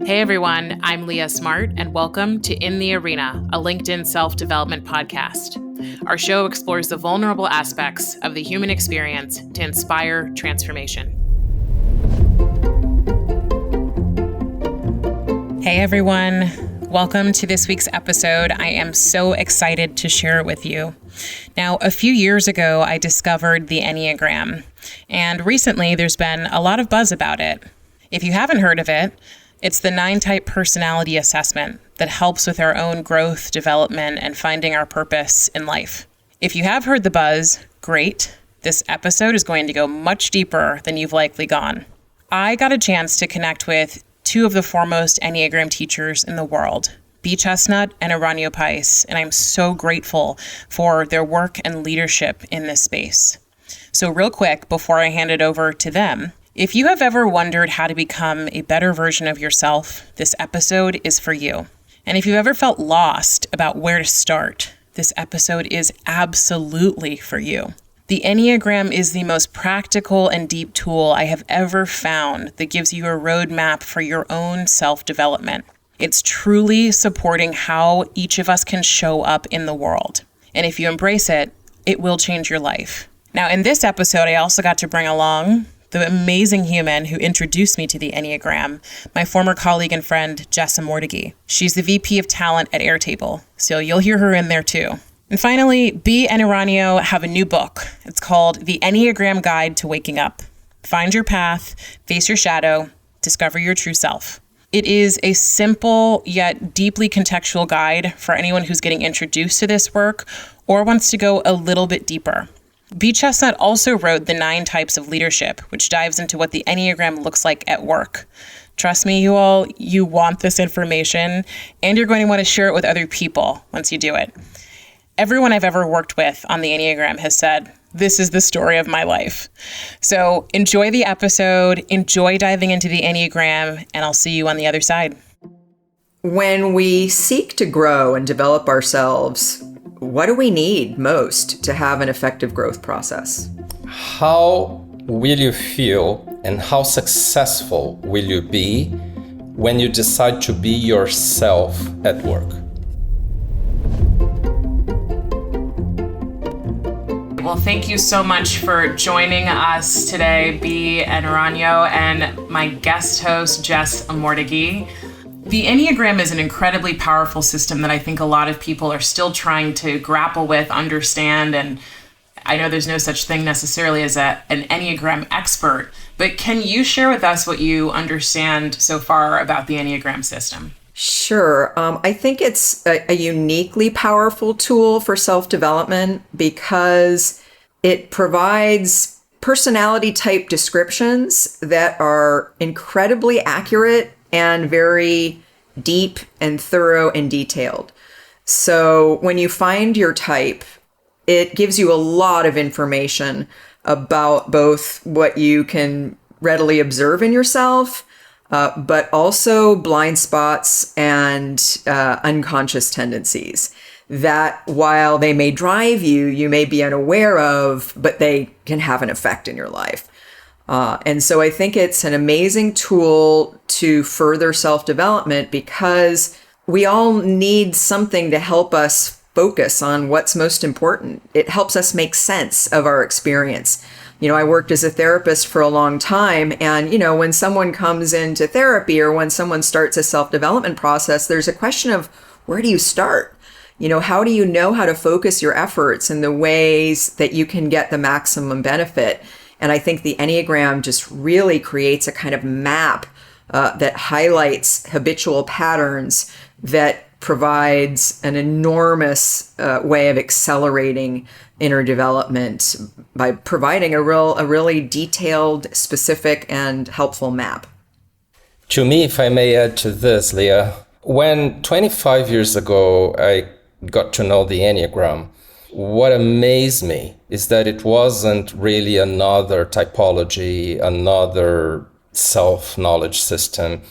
Hey everyone, I'm Leah Smart, and welcome to In the Arena, a LinkedIn self-development podcast. Our show explores the vulnerable aspects of the human experience to inspire transformation. Hey everyone, welcome to this week's episode. I am so excited to share it with you. Now, a few years ago, I discovered the Enneagram, and recently there's been a lot of buzz about it. If you haven't heard of it, it's the 9-type personality assessment that helps with our own growth, development, and finding our purpose in life. If you have heard the buzz, great. This episode is going to go much deeper than you've likely gone. I got a chance to connect with two of the foremost Enneagram teachers in the world, Beatrice Chestnut and Uranio Paes, and I'm so grateful for their work and leadership in this space. So real quick, before I hand it over to them, if you have ever wondered how to become a better version of yourself, this episode is for you. And if you've ever felt lost about where to start, this episode is absolutely for you. The Enneagram is the most practical and deep tool I have ever found that gives you a roadmap for your own self-development. It's truly supporting how each of us can show up in the world. And if you embrace it, it will change your life. Now, in this episode, I also got to bring along the amazing human who introduced me to the Enneagram, my former colleague and friend, Jess Amortergui. She's the VP of Talent at Airtable, so you'll hear her in there too. And finally, Bea and Uranio have a new book. It's called The Enneagram Guide to Waking Up. Find your path, face your shadow, discover your true self. It is a simple yet deeply contextual guide for anyone who's getting introduced to this work or wants to go a little bit deeper. Beatrice Chestnut also wrote The 9 Types of Leadership, which dives into what the Enneagram looks like at work. Trust me, you want this information, and you're going to want to share it with other people once you do it. Everyone I've ever worked with on the Enneagram has said, this is the story of my life. So enjoy the episode, enjoy diving into the Enneagram, and I'll see you on the other side. When we seek to grow and develop ourselves, what do we need most to have an effective growth process? How will you feel and how successful will you be when you decide to be yourself at work? Well, thank you so much for joining us today, Bea and Uranio, and my guest host, Jess Amortergui. The Enneagram is an incredibly powerful system that I think a lot of people are still trying to grapple with, understand, and I know there's no such thing necessarily as an Enneagram expert, but can you share with us what you understand so far about the Enneagram system? Sure. I think it's a uniquely powerful tool for self-development because it provides personality type descriptions that are incredibly accurate and very deep and thorough and detailed. So when you find your type, it gives you a lot of information about both what you can readily observe in yourself, but also blind spots and unconscious tendencies that while they may drive you, you may be unaware of, but they can have an effect in your life. And so I think it's an amazing tool to further self-development because we all need something to help us focus on what's most important. It helps us make sense of our experience. I worked as a therapist for a long time, and, when someone comes into therapy or when someone starts a self-development process, there's a question of where do you start? How do you know how to focus your efforts in the ways that you can get the maximum benefit? And I think the Enneagram just really creates a kind of map that highlights habitual patterns that provides an enormous way of accelerating inner development by providing a really detailed, specific, and helpful map. To me, if I may add to this, Leah, when 25 years ago I got to know the Enneagram, what amazed me is that it wasn't really another typology, another self-knowledge system.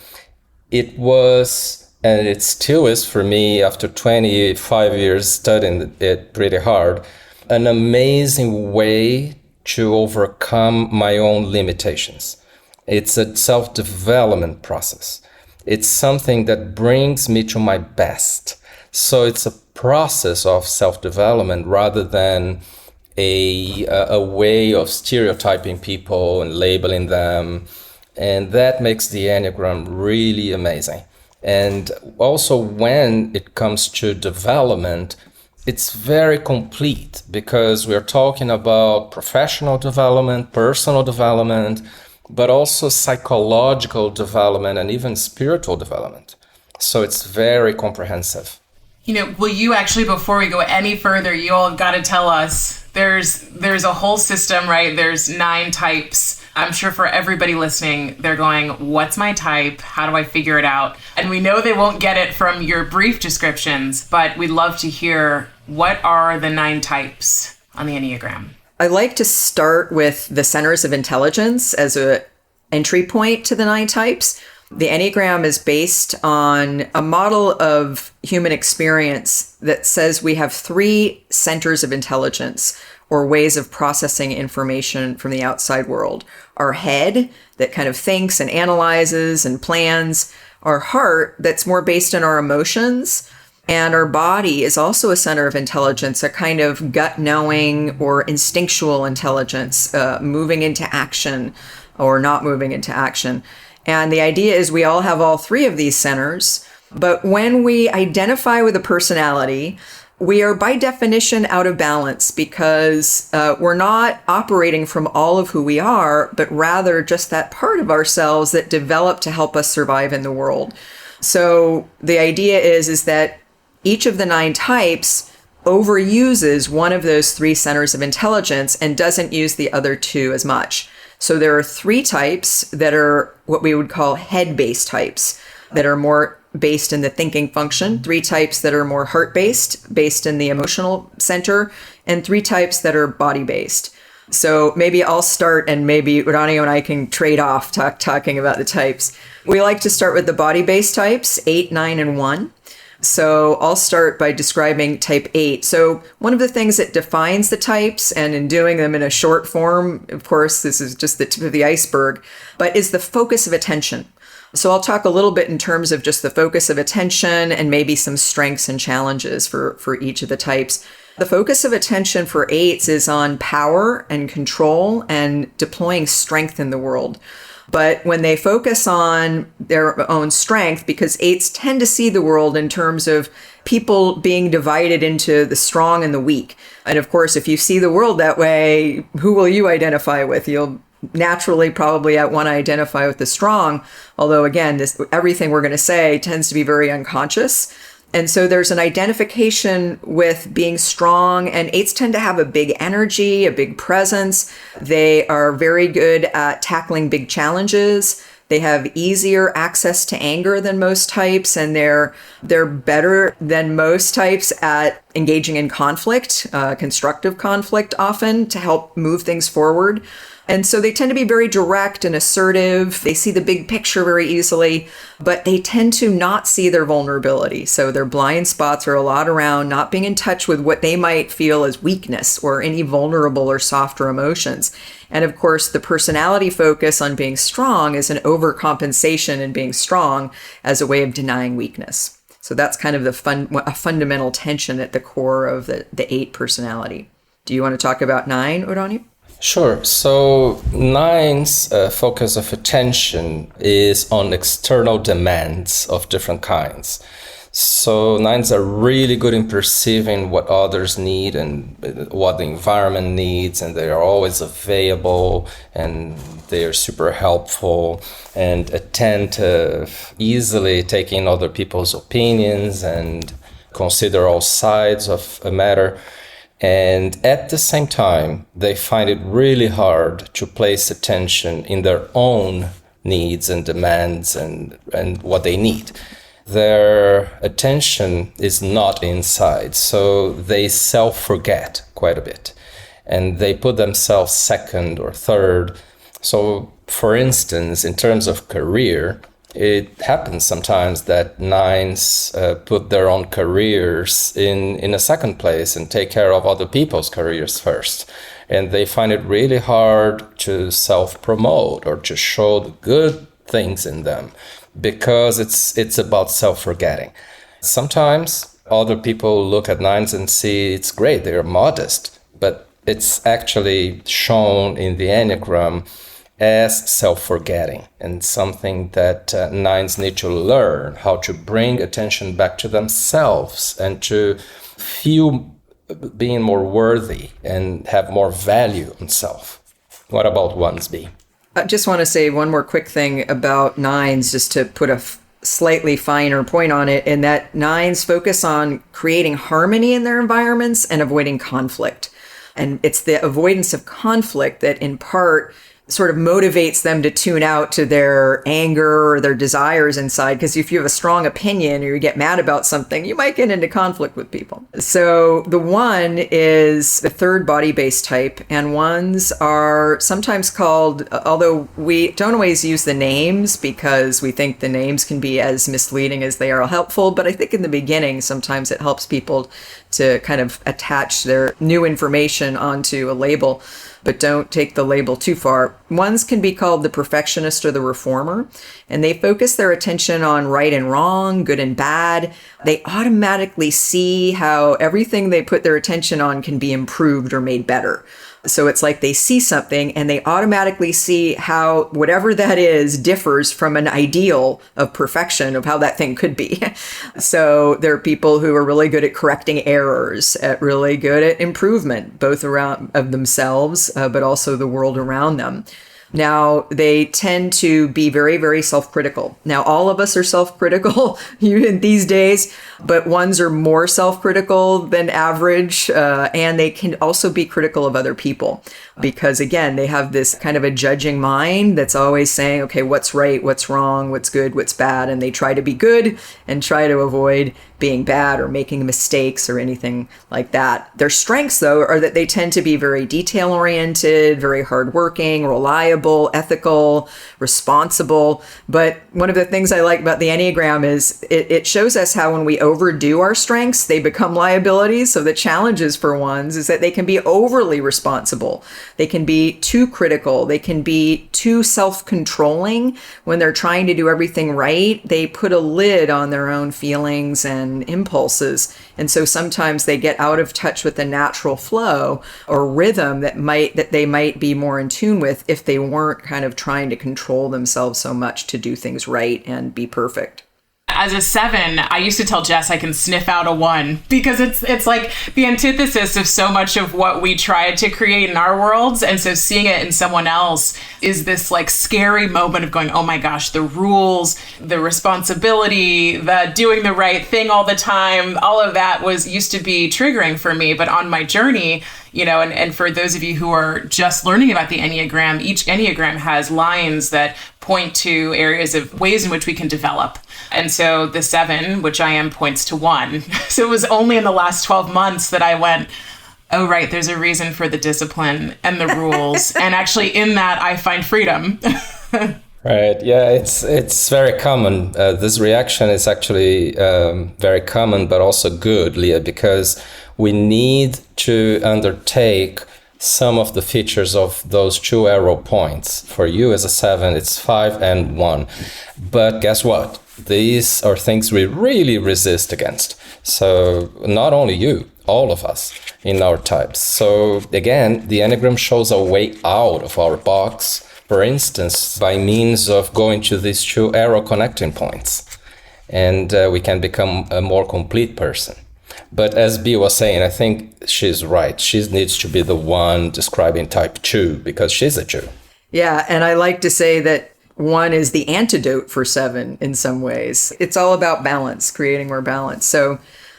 It was, and it still is for me after 25 years studying it pretty hard, an amazing way to overcome my own limitations. It's a self-development process. It's something that brings me to my best. So it's a process of self-development rather than a way of stereotyping people and labeling them. And that makes the Enneagram really amazing. And also when it comes to development, it's very complete because we're talking about professional development, personal development, but also psychological development and even spiritual development. So it's very comprehensive. Will you actually, before we go any further, you all got to tell us, there's a whole system, right? There's 9 types. I'm sure for everybody listening, they're going, what's my type? How do I figure it out? And we know they won't get it from your brief descriptions, but we'd love to hear, what are the 9 types on the Enneagram? I like to start with the centers of intelligence as an entry point to the 9 types. The Enneagram is based on a model of human experience that says we have 3 centers of intelligence, or ways of processing information from the outside world. Our head, that kind of thinks and analyzes and plans. Our heart, that's more based on our emotions. And our body is also a center of intelligence, a kind of gut knowing or instinctual intelligence, moving into action or not moving into action. And the idea is we all have all 3 of these centers, but when we identify with a personality, we are by definition out of balance because we're not operating from all of who we are, but rather just that part of ourselves that developed to help us survive in the world. So the idea is that each of the 9 types overuses one of those 3 centers of intelligence and doesn't use the other 2 as much. So there are 3 types that are what we would call head-based types, that are more based in the thinking function, 3 types that are more heart-based, based in the emotional center, and 3 types that are body-based. So maybe I'll start, and maybe Uranio and I can trade off talking about the types. We like to start with the body-based types, 8, 9, and 1. So I'll start by describing type 8. So one of the things that defines the types, and in doing them in a short form, of course, this is just the tip of the iceberg, but is the focus of attention. So I'll talk a little bit in terms of just the focus of attention and maybe some strengths and challenges for each of the types. The focus of attention for 8s is on power and control and deploying strength in the world. But when they focus on their own strength, because 8s tend to see the world in terms of people being divided into the strong and the weak. And of course, if you see the world that way, who will you identify with? You'll naturally probably want to identify with the strong. Although again, everything we're going to say tends to be very unconscious. And so there's an identification with being strong, and 8s tend to have a big energy, a big presence. They are very good at tackling big challenges. They have easier access to anger than most types, and they're better than most types at engaging in conflict, constructive conflict often, to help move things forward. And so they tend to be very direct and assertive. They see the big picture very easily, but they tend to not see their vulnerability. So their blind spots are a lot around not being in touch with what they might feel as weakness or any vulnerable or softer emotions. And of course, the personality focus on being strong is an overcompensation in being strong as a way of denying weakness. So that's kind of a fundamental tension at the core of the 8 personality. Do you want to talk about 9, Uranio? Sure. So 9's focus of attention is on external demands of different kinds. So 9's are really good in perceiving what others need and what the environment needs, and they are always available, and they are super helpful and attentive, easily taking other people's opinions and consider all sides of a matter. And at the same time, they find it really hard to place attention in their own needs and demands and what they need. Their attention is not inside, so they self-forget quite a bit. And they put themselves second or third. So, for instance, in terms of career, it happens sometimes that 9's put their own careers in a second place and take care of other people's careers first. And they find it really hard to self-promote or to show the good things in them because it's about self-forgetting. Sometimes other people look at nines and see it's great, they're modest, but it's actually shown in the Enneagram as self-forgetting, and something that nines need to learn how to bring attention back to themselves and to feel being more worthy and have more value in self. What about ones, B? I just want to say one more quick thing about nines, just to put a slightly finer point on it, in that nines focus on creating harmony in their environments and avoiding conflict. And it's the avoidance of conflict that in part sort of motivates them to tune out to their anger or their desires inside. Because if you have a strong opinion or you get mad about something, you might get into conflict with people. So the one is the third body-based type, and ones are sometimes called, although we don't always use the names because we think the names can be as misleading as they are helpful, but I think in the beginning sometimes it helps people to kind of attach their new information onto a label, but don't take the label too far. Ones can be called the perfectionist or the reformer, and they focus their attention on right and wrong, good and bad. They automatically see how everything they put their attention on can be improved or made better. So it's like they see something and they automatically see how whatever that is differs from an ideal of perfection of how that thing could be. So there are people who are really good at correcting errors, really good at improvement, both around of themselves, but also the world around them. Now, they tend to be very, very self-critical. Now, all of us are self-critical in these days, but ones are more self-critical than average, and they can also be critical of other people because, again, they have this kind of a judging mind that's always saying, okay, what's right, what's wrong, what's good, what's bad, and they try to be good and try to avoid being bad or making mistakes or anything like that. Their strengths, though, are that they tend to be very detail-oriented, very hardworking, reliable, ethical, responsible. But one of the things I like about the Enneagram is it shows us how when we overdo our strengths, they become liabilities. So the challenges for ones is that they can be overly responsible. They can be too critical. They can be too self-controlling. When they're trying to do everything right, they put a lid on their own feelings and impulses. And so sometimes they get out of touch with the natural flow or rhythm that they might be more in tune with if they weren't kind of trying to control themselves so much to do things right and be perfect. As a 7, I used to tell Jess I can sniff out a 1 because it's like the antithesis of so much of what we tried to create in our worlds. And so seeing it in someone else is this like scary moment of going, oh my gosh, the rules, the responsibility, the doing the right thing all the time, all of that used to be triggering for me. But on my journey, and for those of you who are just learning about the Enneagram, each Enneagram has lines that point to areas of ways in which we can develop. And so the 7, which I am, points to 1. So it was only in the last 12 months that I went, oh, right, there's a reason for the discipline and the rules. And actually in that, I find freedom. Right. Yeah, it's very common. This reaction is actually very common, but also good, Leah, because we need to undertake some of the features of those 2 arrow points. For you as a 7, it's 5 and 1. But guess what? These are things we really resist against. So not only you, all of us in our types. So again, the Enneagram shows a way out of our box, for instance, by means of going to these 2 arrow connecting points. And we can become a more complete person. But as B was saying, I think she's right. She needs to be the one describing type 2 because she's a 2. Yeah, and I like to say that 1 is the antidote for 7 in some ways. It's all about balance, creating more balance. So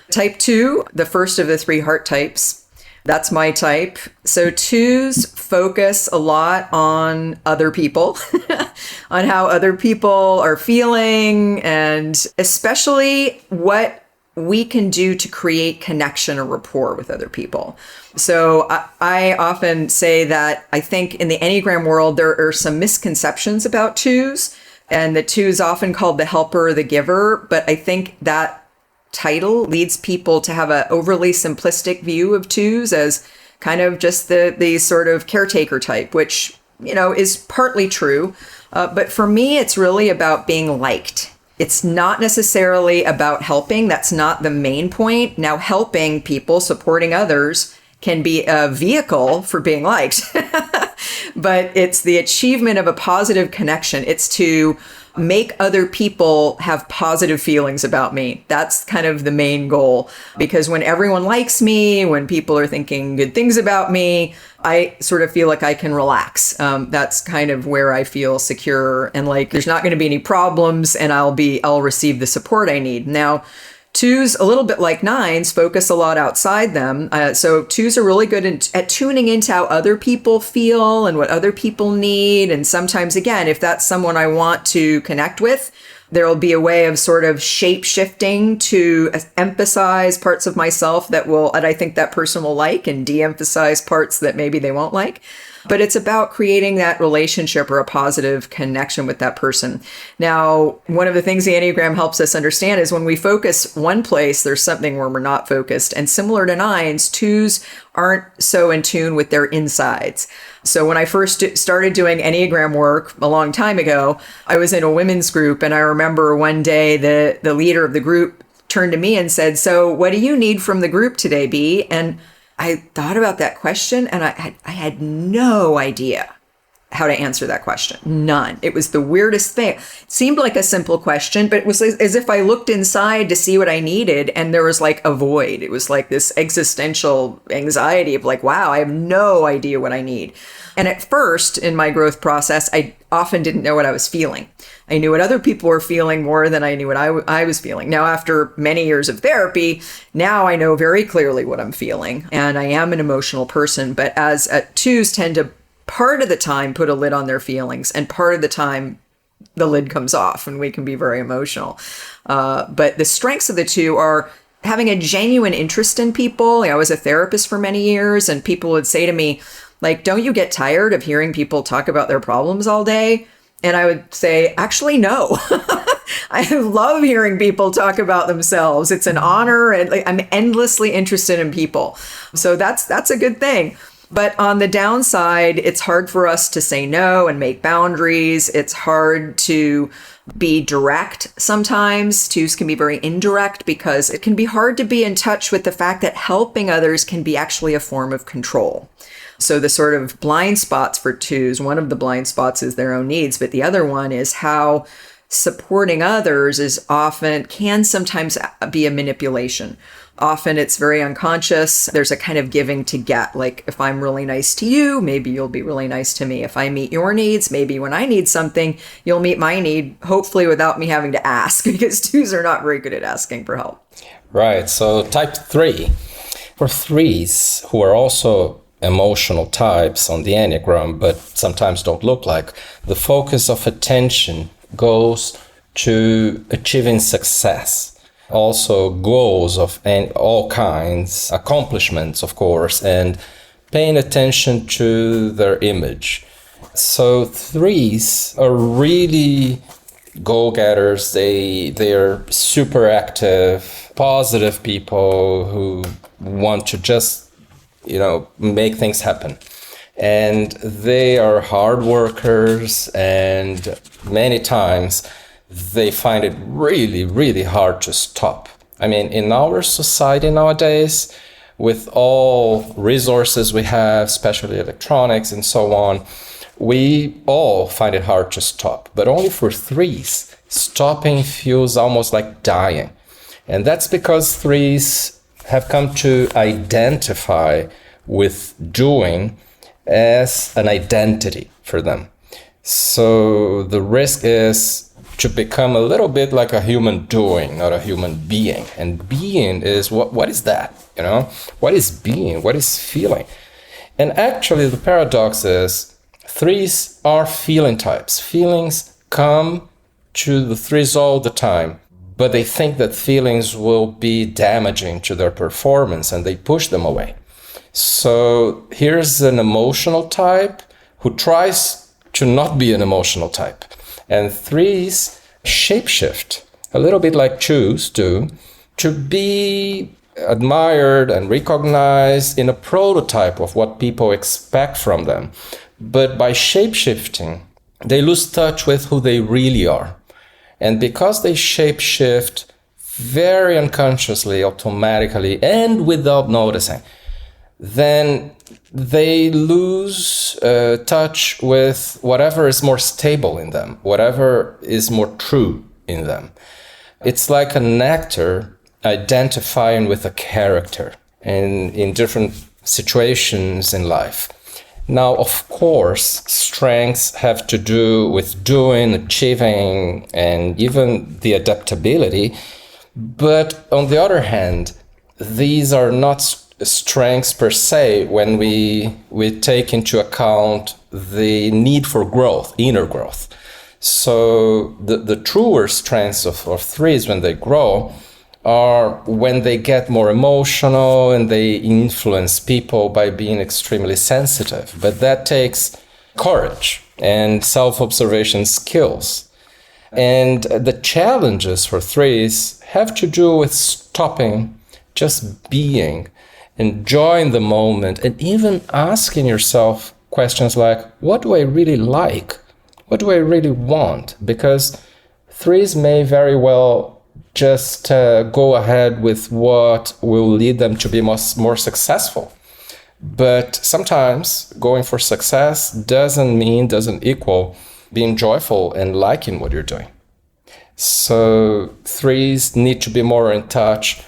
type 2, the first of the 3 heart types, that's my type. So 2s focus a lot on other people, on how other people are feeling, and especially what we can do to create connection or rapport with other people. So I often say that I think in the Enneagram world, there are some misconceptions about 2s, and the 2 is often called the helper or the giver. But I think that title leads people to have an overly simplistic view of 2s as kind of just the sort of caretaker type, which is partly true. But for me, it's really about being liked. It's not necessarily about helping. That's not the main point. Now, helping people, supporting others can be a vehicle for being liked. But it's the achievement of a positive connection. It's to make other people have positive feelings about me. That's kind of the main goal. Because when everyone likes me, when people are thinking good things about me, I sort of feel like I can relax. That's kind of where I feel secure and like there's not going to be any problems and I'll receive the support I need. Now, 2s, a little bit like 9s, focus a lot outside them. So 2s are really good at tuning into how other people feel and what other people need. And sometimes, again, if that's someone I want to connect with, there'll be a way of sort of shape shifting to emphasize parts of myself that I think that person will like and de-emphasize parts that maybe they won't like. But it's about creating that relationship or a positive connection with that person. Now, one of the things the Enneagram helps us understand is when we focus one place, there's something where we're not focused. And similar to 9s, 2s aren't so in tune with their insides. So when I first started doing Enneagram work a long time ago, I was in a women's group. And I remember one day the leader of the group turned to me and said, "So what do you need from the group today, B?" And I thought about that question and I had no idea how to answer that question. None. It was the weirdest thing. It seemed like a simple question, but it was as if I looked inside to see what I needed and there was like a void. It was like this existential anxiety of like, wow, I have no idea what I need. And at first in my growth process, I often didn't know what I was feeling. I knew what other people were feeling more than I knew what I was feeling. Now, after many years of therapy, now I know very clearly what I'm feeling. And I am an emotional person. But as 2s tend to part of the time put a lid on their feelings and part of the time the lid comes off and we can be very emotional. But the strengths of the 2 are having a genuine interest in people. I was a therapist for many years and people would say to me, like, "Don't you get tired of hearing people talk about their problems all day?" And I would say, actually, no. I love hearing people talk about themselves. It's an honor and I'm endlessly interested in people. So that's a good thing. But on the downside, it's hard for us to say no and make boundaries. It's hard to be direct sometimes. 2s can be very indirect because it can be hard to be in touch with the fact that helping others can be actually a form of control. So the sort of blind spots for 2s, one of the blind spots is their own needs, but the other one is how supporting others can sometimes be a manipulation. Often it's very unconscious. There's a kind of giving to get. Like if I'm really nice to you, maybe you'll be really nice to me. If I meet your needs, maybe when I need something, you'll meet my need, hopefully without me having to ask, because 2s are not very good at asking for help. Right. So type 3. For 3s who are also emotional types on the Enneagram, but sometimes don't look like, the focus of attention goes to achieving success, also goals of all kinds, accomplishments, of course, and paying attention to their image. So 3s are really go-getters. They're super active, positive people who want to just make things happen. And they are hard workers, and many times they find it really, really hard to stop. I mean, in our society nowadays, with all resources we have, especially electronics and so on, we all find it hard to stop. But only for 3s, stopping feels almost like dying. And that's because 3s have come to identify with doing as an identity for them. So the risk is to become a little bit like a human doing, not a human being. And being is, what is that? What is being? What is feeling? And actually the paradox is 3s are feeling types. Feelings come to the 3s all the time. But they think that feelings will be damaging to their performance and they push them away. So here's an emotional type who tries to not be an emotional type. And 3s shapeshift, a little bit like 2s do, to be admired and recognized in a prototype of what people expect from them. But by shape-shifting, they lose touch with who they really are. And because they shape-shift very unconsciously, automatically, and without noticing, then they lose touch with whatever is more stable in them, whatever is more true in them. It's like an actor identifying with a character in different situations in life. Now, of course, strengths have to do with doing, achieving, and even the adaptability. But on the other hand, these are not strengths per se when we take into account the need for growth, inner growth. So the truer strengths of threes when they grow are when they get more emotional and they influence people by being extremely sensitive. But that takes courage and self-observation skills. And the challenges for threes have to do with stopping, just being, enjoying the moment, and even asking yourself questions like, what do I really like? What do I really want? Because threes may very well just go ahead with what will lead them to be more successful. But sometimes going for success doesn't equal being joyful and liking what you're doing. So threes need to be more in touch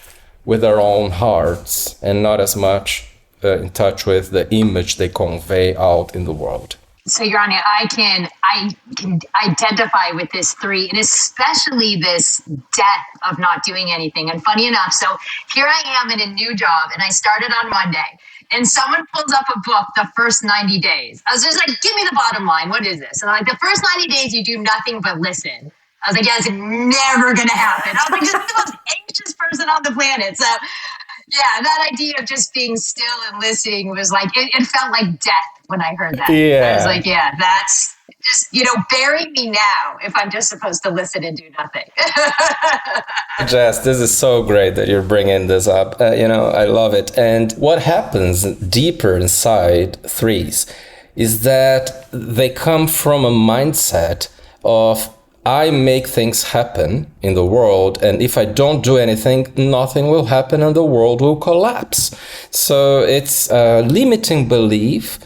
with their own hearts and not as much in touch with the image they convey out in the world. So Uranio, I can identify with this three, and especially this death of not doing anything. And funny enough, so here I am in a new job, and I started on Monday, and someone pulls up a book, the first 90 days. I was just like, give me the bottom line. What is this? And I'm like, the first 90 days, you do nothing but listen. I was like, yeah, it's never going to happen. I was like, just the most anxious person on the planet. So yeah, that idea of just being still and listening was like, it felt like death when I heard that. Yeah. I was like, yeah, that's just, bury me now if I'm just supposed to listen and do nothing. Jess, this is so great that you're bringing this up. I love it. And what happens deeper inside threes is that they come from a mindset of, I make things happen in the world, and if I don't do anything, nothing will happen and the world will collapse. So it's a limiting belief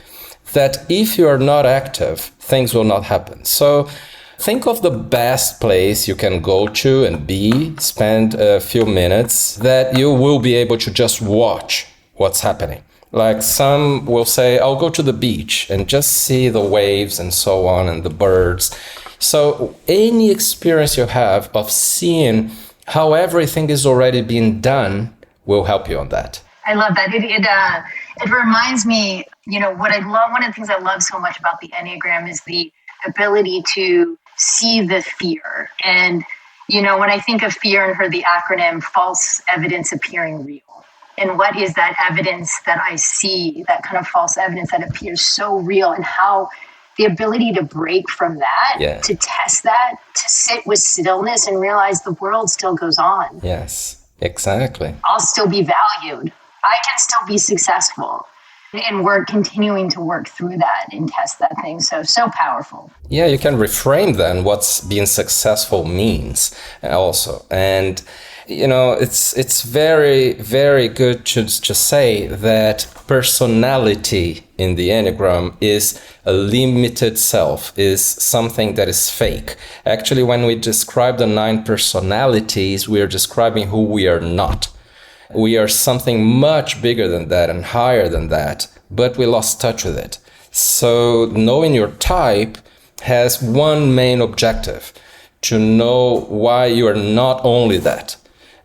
that if you are not active, things will not happen. So think of the best place you can go to and spend a few minutes that you will be able to just watch what's happening. Like some will say, I'll go to the beach and just see the waves and so on and the birds. So any experience you have of seeing how everything is already being done will help you on that. I love that. It reminds me, what I love, one of the things I love so much about the Enneagram is the ability to see the fear. And, when I think of fear and heard the acronym, false evidence appearing real. And what is that evidence that I see, that kind of false evidence that appears so real, and how the ability to break from that, to test that, to sit with stillness and realize the world still goes on. Yes, exactly. I'll still be valued. I can still be successful. And we're continuing to work through that and test that thing. So powerful. Yeah, you can reframe then what's being successful means also. And it's very, very good to say that personality in the Enneagram is a limited self, is something that is fake. Actually, when we describe the 9 personalities, we are describing who we are not. We are something much bigger than that and higher than that, but we lost touch with it. So knowing your type has one main objective, to know why you are not only that,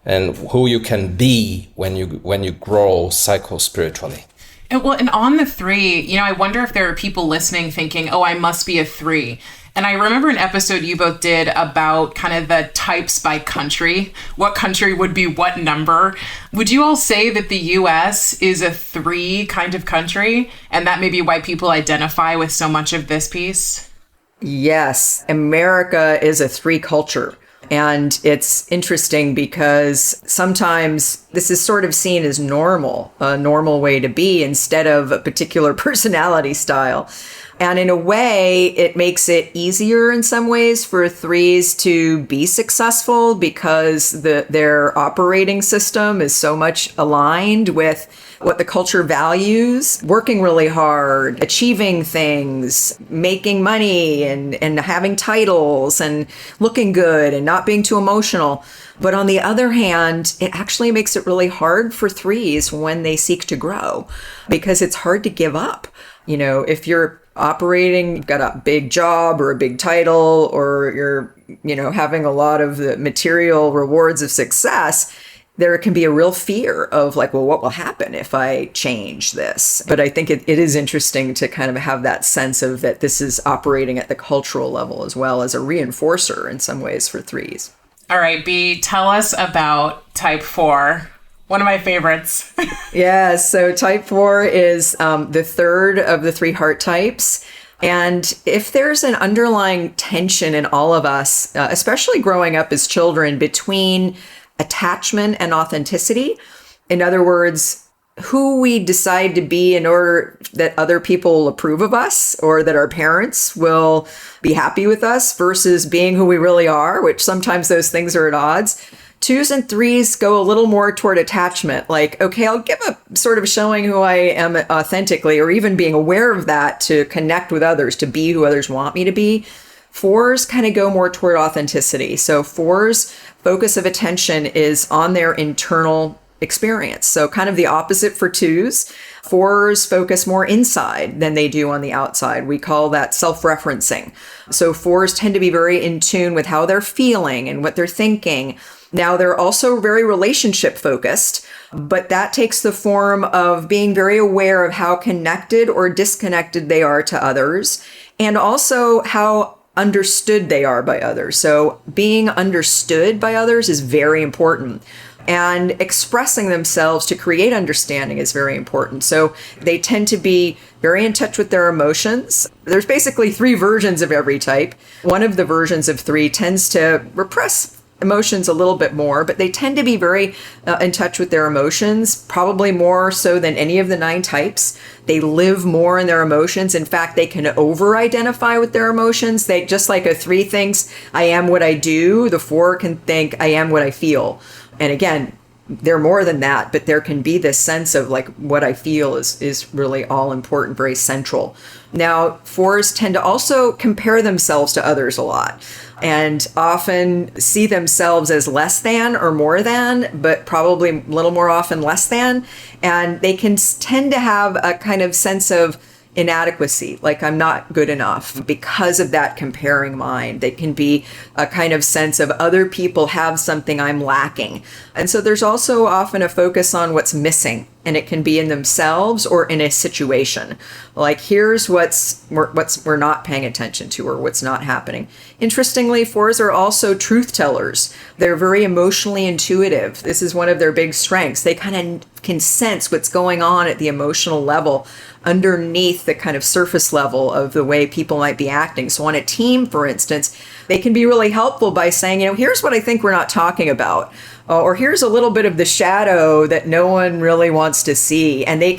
and who you can be when you grow psycho-spiritually. And on the 3, I wonder if there are people listening thinking, oh, I must be a 3. And I remember an episode you both did about kind of the types by country. What country would be what number? Would you all say that the US is a 3 kind of country? And that may be why people identify with so much of this piece? Yes, America is a 3 culture. And it's interesting because sometimes this is sort of seen as normal, a normal way to be instead of a particular personality style. And in a way, it makes it easier in some ways for threes to be successful because their operating system is so much aligned with what the culture values, working really hard, achieving things, making money and having titles and looking good and not being too emotional. But on the other hand, it actually makes it really hard for threes when they seek to grow because it's hard to give up. You know, if you're operating, you've got a big job or a big title, or you're, having a lot of the material rewards of success, there can be a real fear of like, well, what will happen if I change this? But I think it is interesting to kind of have that sense of that this is operating at the cultural level as well as a reinforcer in some ways for threes. All right, B, tell us about type 4. One of my favorites. Yeah, so type 4 is the third of the 3 heart types. And if there's an underlying tension in all of us, especially growing up as children, between attachment and authenticity, in other words, who we decide to be in order that other people will approve of us or that our parents will be happy with us versus being who we really are, which sometimes those things are at odds. 2s and 3s go a little more toward attachment. Like, okay, I'll give a sort of showing who I am authentically, or even being aware of that to connect with others, to be who others want me to be. 4s kind of go more toward authenticity. So 4s' focus of attention is on their internal experience. So kind of the opposite for 2s. 4s focus more inside than they do on the outside. We call that self-referencing. So 4s tend to be very in tune with how they're feeling and what they're thinking. Now, they're also very relationship focused, but that takes the form of being very aware of how connected or disconnected they are to others, and also how understood they are by others. So being understood by others is very important. And expressing themselves to create understanding is very important. So they tend to be very in touch with their emotions. There's basically 3 versions of every type. One of the versions of 3 tends to repress emotions a little bit more, but they tend to be very in touch with their emotions, probably more so than any of the 9 types. They live more in their emotions. In fact, they can over-identify with their emotions. They, just like a 3 thinks, I am what I do, the 4 can think, I am what I feel. And again, they're more than that, but there can be this sense of like what I feel is really all important, very central. Now, 4s tend to also compare themselves to others a lot and often see themselves as less than or more than, but probably a little more often less than. And they can tend to have a kind of sense of inadequacy, like I'm not good enough because of that comparing mind. They can be a kind of sense of other people have something I'm lacking. And so there's also often a focus on what's missing, and it can be in themselves or in a situation. Like here's what's we're not paying attention to or what's not happening. Interestingly, 4s are also truth tellers. They're very emotionally intuitive. This is one of their big strengths. They kind of can sense what's going on at the emotional level underneath the kind of surface level of the way people might be acting. So on a team, for instance, they can be really helpful by saying, here's what I think we're not talking about. Or here's a little bit of the shadow that no one really wants to see. And they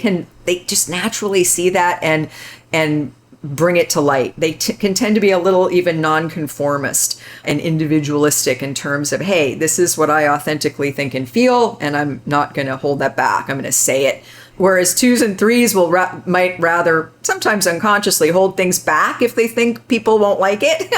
just naturally see that and bring it to light. They can tend to be a little even nonconformist and individualistic in terms of, hey, this is what I authentically think and feel, and I'm not going to hold that back. I'm going to say it. Whereas 2s and 3s might rather, sometimes unconsciously, hold things back if they think people won't like it.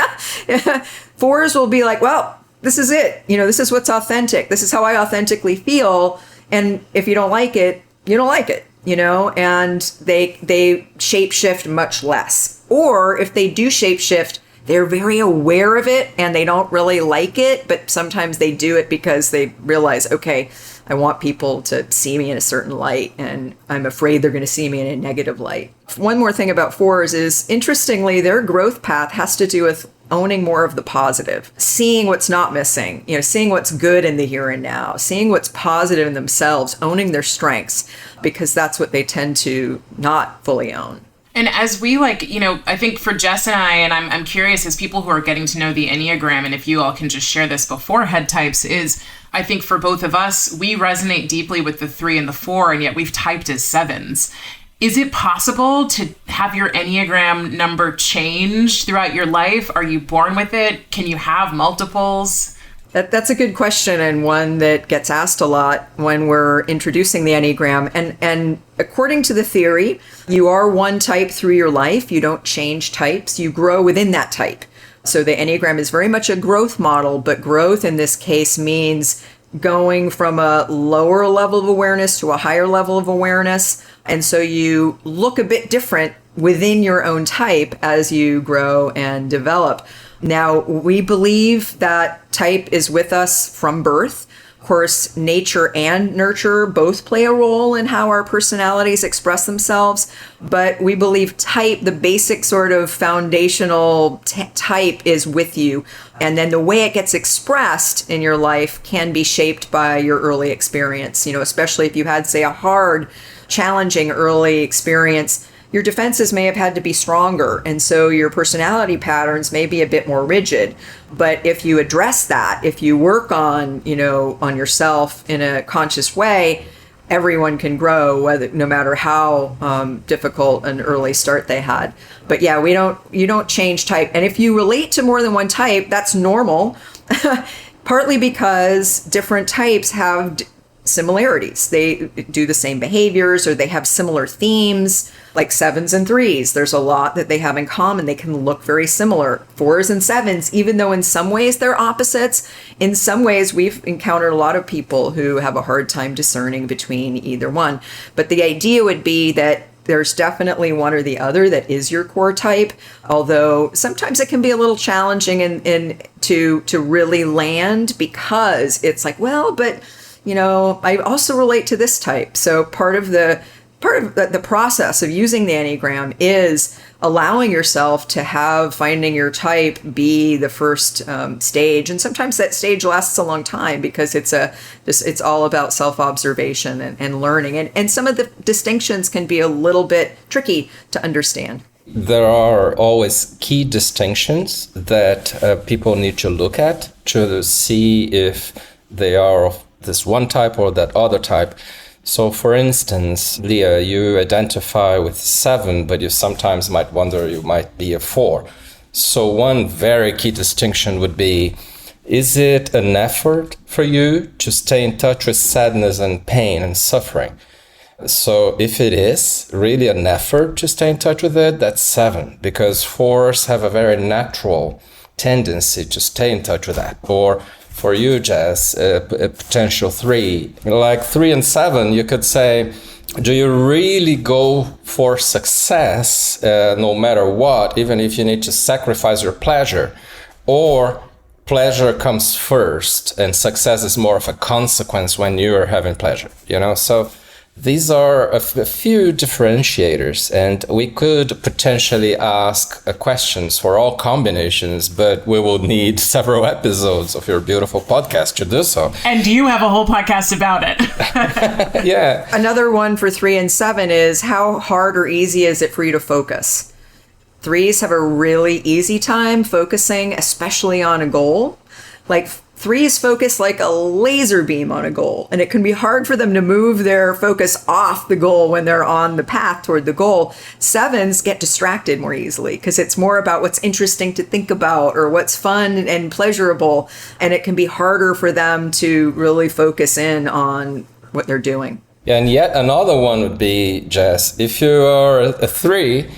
4s will be like, well, this is it. This is what's authentic. This is how I authentically feel. And if you don't like it, you don't like it, and they shapeshift much less. Or if they do shapeshift, they're very aware of it and they don't really like it, but sometimes they do it because they realize, okay, I want people to see me in a certain light, and I'm afraid they're going to see me in a negative light. One more thing about 4s is, interestingly, their growth path has to do with owning more of the positive, seeing what's not missing, seeing what's good in the here and now, seeing what's positive in themselves, owning their strengths, because that's what they tend to not fully own. And as we I think for Jess and I'm curious as people who are getting to know the Enneagram, and if you all can just share this before head types, is I think for both of us, we resonate deeply with the 3 and the 4, and yet we've typed as 7s. Is it possible to have your Enneagram number change throughout your life? Are you born with it? Can you have multiples? That's a good question, and one that gets asked a lot when we're introducing the Enneagram. And according to the theory, you are one type through your life. You don't change types. You grow within that type. So the Enneagram is very much a growth model, but growth in this case means going from a lower level of awareness to a higher level of awareness. And so you look a bit different within your own type as you grow and develop. Now, we believe that type is with us from birth. Of course, nature and nurture both play a role in how our personalities express themselves. But we believe type, the basic sort of foundational type, is with you. And then the way it gets expressed in your life can be shaped by your early experience. Especially if you had, say, a hard, challenging early experience, your defenses may have had to be stronger. And so your personality patterns may be a bit more rigid. But if you address that, if you work on yourself in a conscious way, everyone can grow, no matter how difficult an early start they had. But yeah, you don't change type. And if you relate to more than one type, that's normal, partly because different types have similarities. They do the same behaviors, or they have similar themes, like 7s and 3s. There's a lot that they have in common. They can look very similar. 4s and 7s, even though in some ways they're opposites, in some ways we've encountered a lot of people who have a hard time discerning between either one. But the idea would be that there's definitely one or the other that is your core type, although sometimes it can be a little challenging to really land, because it's like, well, but I also relate to this type. So part of the process of using the Enneagram is allowing yourself to finding your type be the first stage. And sometimes that stage lasts a long time, because it's all about self-observation and learning. And some of the distinctions can be a little bit tricky to understand. There are always key distinctions that people need to look at to see if they are of this one type or that other type. So for instance, Leah, you identify with 7, but you sometimes might wonder you might be a 4. So one very key distinction would be, is it an effort for you to stay in touch with sadness and pain and suffering? So if it is really an effort to stay in touch with it, that's 7, because 4s have a very natural tendency to stay in touch with that. Or for you, Jess, a potential 3, like 3 and 7, you could say, do you really go for success no matter what, even if you need to sacrifice your pleasure? Or pleasure comes first and success is more of a consequence when you're having pleasure, So these are a few differentiators, and we could potentially ask questions for all combinations, but we will need several episodes of your beautiful podcast to do so. And you have a whole podcast about it. Yeah. Another one for 3 and 7 is, how hard or easy is it for you to focus? 3s have a really easy time focusing, especially on a goal. Like 3s focus like a laser beam on a goal, and it can be hard for them to move their focus off the goal when they're on the path toward the goal. 7s get distracted more easily, because it's more about what's interesting to think about or what's fun and pleasurable, and it can be harder for them to really focus in on what they're doing. Yeah, and yet another one would be, Jess, if you are a 3,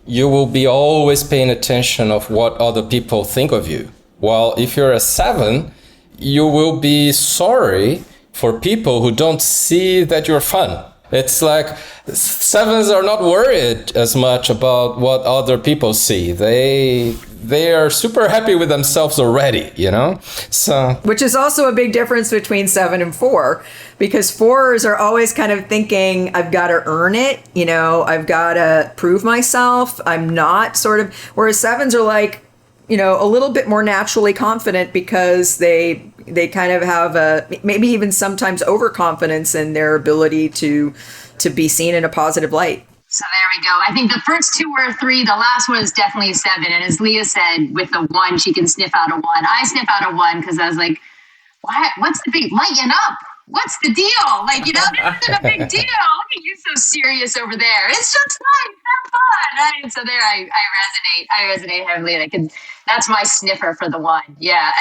you will be always paying attention of what other people think of you. While if you're a 7, you will be sorry for people who don't see that you're fun. It's like 7s are not worried as much about what other people see. They are super happy with themselves already, So, which is also a big difference between 7 and 4, because 4s are always kind of thinking, I've got to earn it, I've got to prove myself. I'm not whereas 7s are like, a little bit more naturally confident, because they kind of have maybe even sometimes overconfidence in their ability to be seen in a positive light. So there we go. I think the first 2 were 3. The last one is definitely a 7. And as Leah said, with the 1, she can sniff out a 1. I sniff out a 1 because I was like, what's the big lighten up? what's the deal? Like, this isn't a big deal. Look at you so serious over there. It's just fun. Have fun. Right? So there I resonate heavily. And that's my sniffer for the one. Yeah.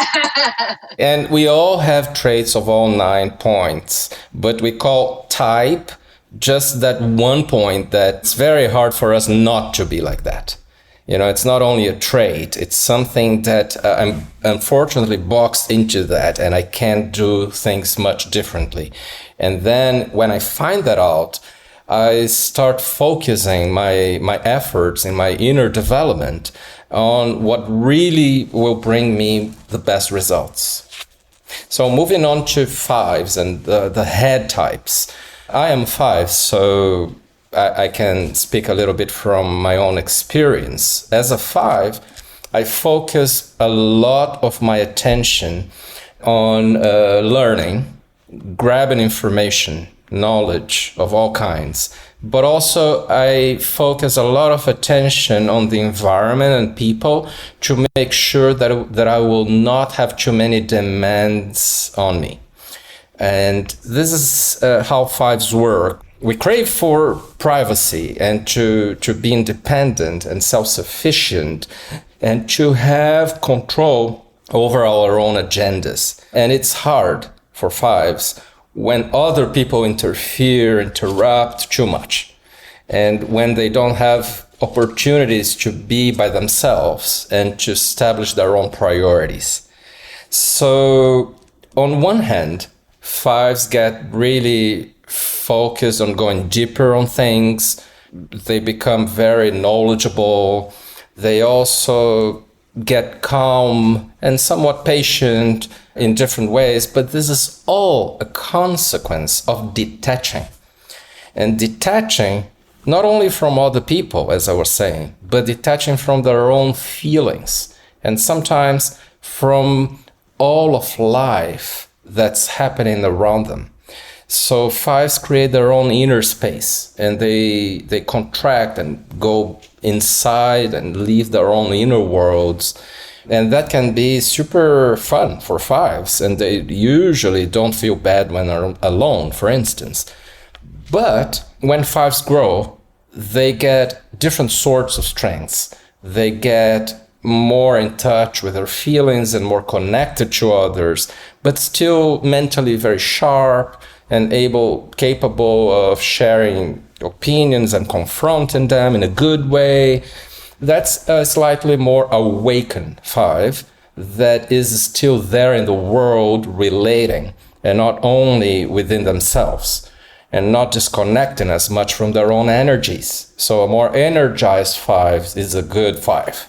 And we all have traits of all 9 points, but we call type just that one point that's very hard for us not to be like that. It's not only a trait, it's something that I'm unfortunately boxed into that, and I can't do things much differently. And then when I find that out, I start focusing my efforts in my inner development on what really will bring me the best results. So moving on to 5s and the head types. I am 5, so I can speak a little bit from my own experience. As a 5, I focus a lot of my attention on learning, grabbing information, knowledge of all kinds. But also I focus a lot of attention on the environment and people to make sure that I will not have too many demands on me. And this is how 5s work. We crave for privacy and to be independent and self-sufficient and to have control over our own agendas. And it's hard for 5s when other people interrupt too much. And when they don't have opportunities to be by themselves and to establish their own priorities. So on one hand, 5s get really focused on going deeper on things. They become very knowledgeable. They also get calm and somewhat patient in different ways, but this is all a consequence of detaching. And detaching not only from other people, as I was saying, but detaching from their own feelings and sometimes from all of life that's happening around them. So 5s create their own inner space, and they contract and go inside and live their own inner worlds. And that can be super fun for 5s, and they usually don't feel bad when they're alone, for instance. But when 5s grow, they get different sorts of strengths. They get more in touch with their feelings and more connected to others, but still mentally very sharp and capable of sharing opinions and confronting them in a good way. That's a slightly more awakened 5 that is still there in the world relating, and not only within themselves, and not disconnecting as much from their own energies. So a more energized 5 is a good 5,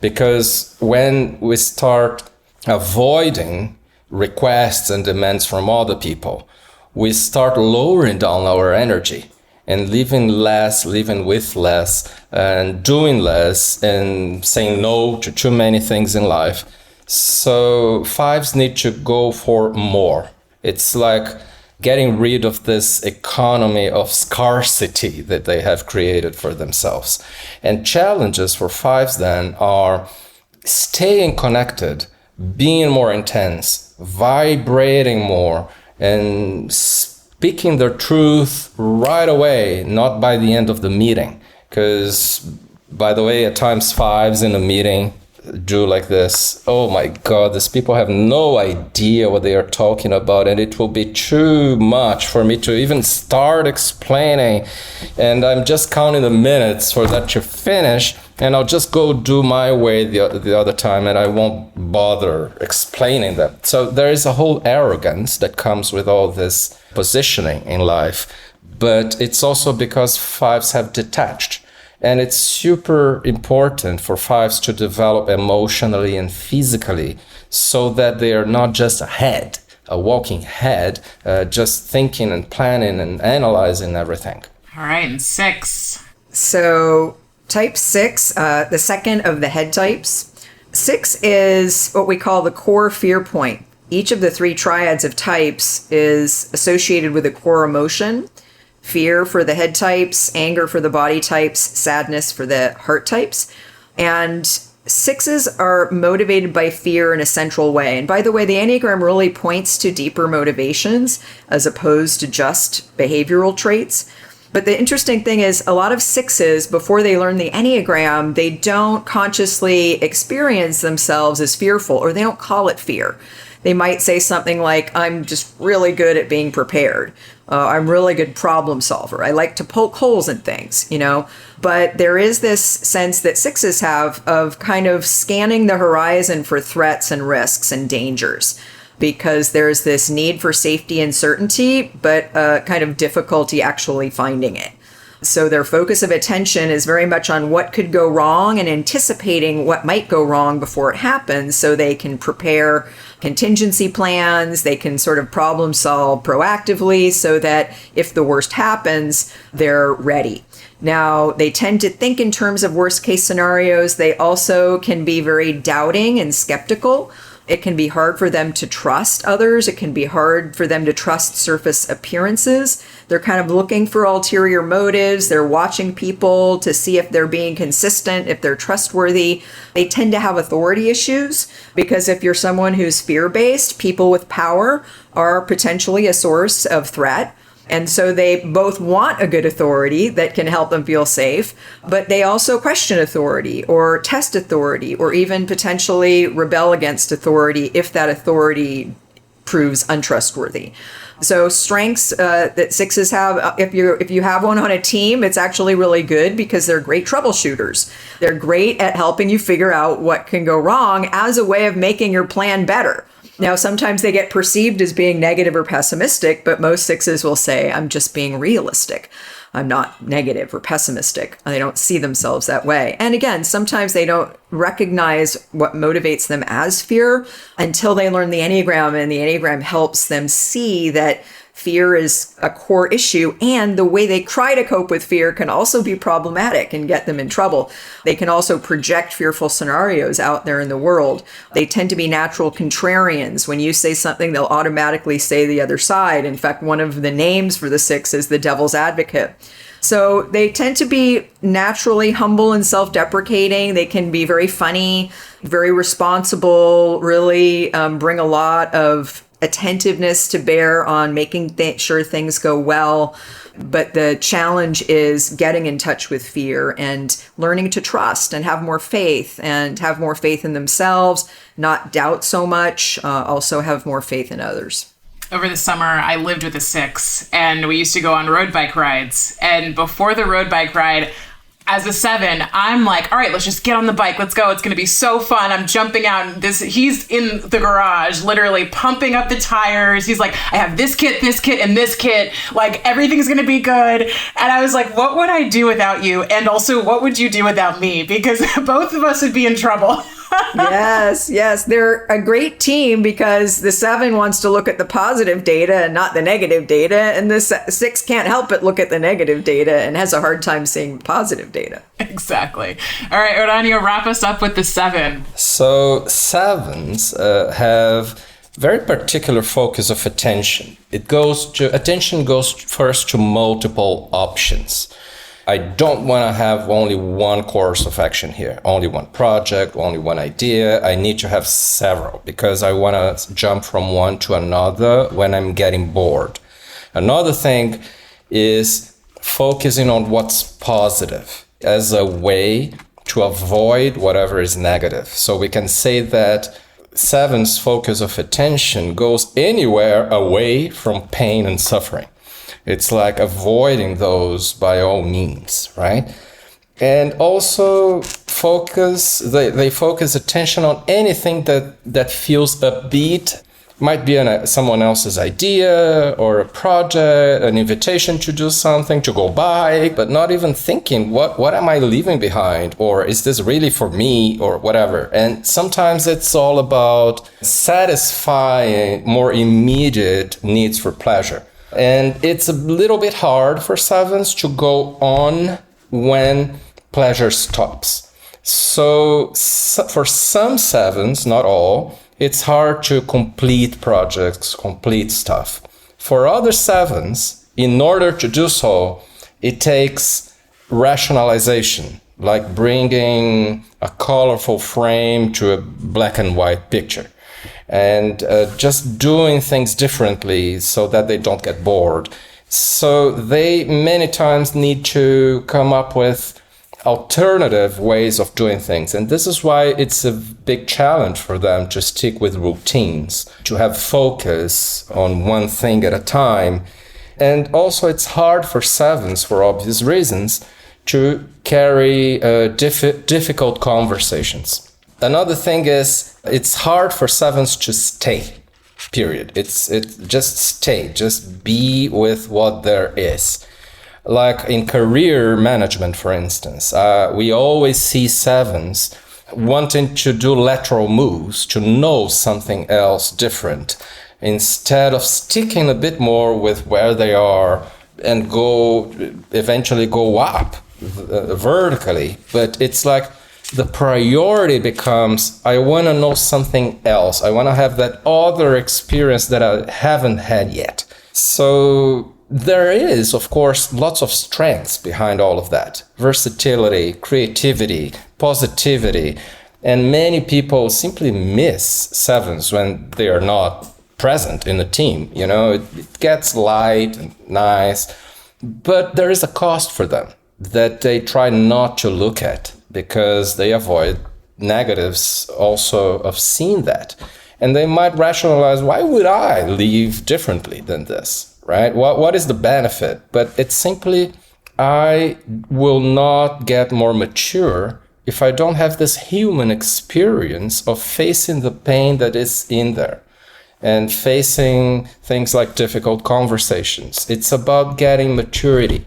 because when we start avoiding requests and demands from other people, we start lowering down our energy and living less, living with less, and doing less, and saying no to too many things in life. So 5s need to go for more. It's like getting rid of this economy of scarcity that they have created for themselves. And challenges for 5s then are staying connected, being more intense, vibrating more, and speaking their truth right away, not by the end of the meeting. Because, by the way, at times 5s in a meeting do like this. Oh my God, these people have no idea what they are talking about, and it will be too much for me to even start explaining. And I'm just counting the minutes for that to finish, and I'll just go do my way the other time, and I won't bother explaining them. So there is a whole arrogance that comes with all this positioning in life, but it's also because 5s have detached. And it's super important for 5s to develop emotionally and physically so that they are not just a walking head, just thinking and planning and analyzing everything. All right, and 6. So type 6, the second of the head types. 6 is what we call the core fear point. Each of the 3 triads of types is associated with a core emotion. Fear for the head types, anger for the body types, sadness for the heart types. And Sixes are motivated by fear in a central way. And by the way, the Enneagram really points to deeper motivations as opposed to just behavioral traits. But the interesting thing is a lot of sixes, before they learn the Enneagram, they don't consciously experience themselves as fearful, or they don't call it fear. They might say something like, I'm just really good at being prepared. I'm really good problem solver. I like to poke holes in things, But there is this sense that sixes have of kind of scanning the horizon for threats and risks and dangers, because there's this need for safety and certainty, but kind of difficulty actually finding it. So their focus of attention is very much on what could go wrong and anticipating what might go wrong before it happens, so they can prepare contingency plans, they can sort of problem solve proactively so that if the worst happens, they're ready. Now, they tend to think in terms of worst case scenarios. They also can be very doubting and skeptical. It can be hard for them to trust others. It can be hard for them to trust surface appearances. They're kind of looking for ulterior motives. They're watching people to see if they're being consistent, if they're trustworthy. They tend to have authority issues, because if you're someone who's fear-based, people with power are potentially a source of threat. And so they both want a good authority that can help them feel safe, but they also question authority or test authority or even potentially rebel against authority if that authority proves untrustworthy. So strengths that sixes have, if you have one on a team, it's actually really good because they're great troubleshooters. They're great at helping you figure out what can go wrong as a way of making your plan better. Now, sometimes they get perceived as being negative or pessimistic, but most sixes will say, I'm just being realistic. I'm not negative or pessimistic. They don't see themselves that way. And again, sometimes they don't recognize what motivates them as fear until they learn the Enneagram, and the Enneagram helps them see that fear is a core issue, and the way they try to cope with fear can also be problematic and get them in trouble. They can also project fearful scenarios out there in the world. They tend to be natural contrarians. When you say something, they'll automatically say the other side. In fact, one of the names for the six is the devil's advocate. So they tend to be naturally humble and self-deprecating. They can be very funny, very responsible, really bring a lot of attentiveness to bear on making sure things go well. But the challenge is getting in touch with fear and learning to trust and have more faith in themselves, not doubt so much, also have more faith in others. Over the summer, I lived with a six, and we used to go on road bike rides. And before the road bike ride, as a seven, I'm like, all right, let's just get on the bike. Let's go. It's going to be so fun. I'm jumping out. He's in the garage, literally pumping up the tires. He's like, I have this kit, and this kit. Like, everything's going to be good. And I was like, what would I do without you? And also, what would you do without me? Because both of us would be in trouble. Yes. They're a great team because the seven wants to look at the positive data and not the negative data. And the six can't help but look at the negative data and has a hard time seeing positive data. Exactly. All right, Uranio, wrap us up with the seven. So sevens have very particular focus of attention. Attention goes first to multiple options. I don't want to have only one course of action here, only one project, only one idea. I need to have several because I want to jump from one to another when I'm getting bored. Another thing is focusing on what's positive as a way to avoid whatever is negative. So we can say that seven's focus of attention goes anywhere away from pain and suffering. It's like avoiding those by all means, right? And also they focus attention on anything that feels upbeat. Might be someone else's idea or a project, an invitation to do something, to go bike, but not even thinking, what am I leaving behind? Or is this really for me or whatever? And sometimes it's all about satisfying more immediate needs for pleasure. And it's a little bit hard for sevens to go on when pleasure stops. So for some sevens, not all, it's hard to complete projects, complete stuff. For other sevens, in order to do so, it takes rationalization. like bringing a colorful frame to a black and white picture, and just doing things differently so that they don't get bored. So they many times need to come up with alternative ways of doing things. And this is why it's a big challenge for them to stick with routines, to have focus on one thing at a time. And also it's hard for sevens, for obvious reasons, to carry difficult conversations. Another thing is it's hard for sevens to stay, period. It's just stay, just be with what there is. Like in career management, for instance, we always see sevens wanting to do lateral moves, to know something else different, instead of sticking a bit more with where they are and eventually go up vertically. But it's like the priority becomes, I want to know something else. I want to have that other experience that I haven't had yet. So there is, of course, lots of strengths behind all of that. Versatility, creativity, positivity. And many people simply miss sevens when they are not present in a team. You know, it gets light and nice, but there is a cost for them that they try not to look at because they avoid negatives also of seeing that. And they might rationalize, why would I live differently than this? Right? What is the benefit? But it's simply, I will not get more mature if I don't have this human experience of facing the pain that is in there and facing things like difficult conversations. It's about getting maturity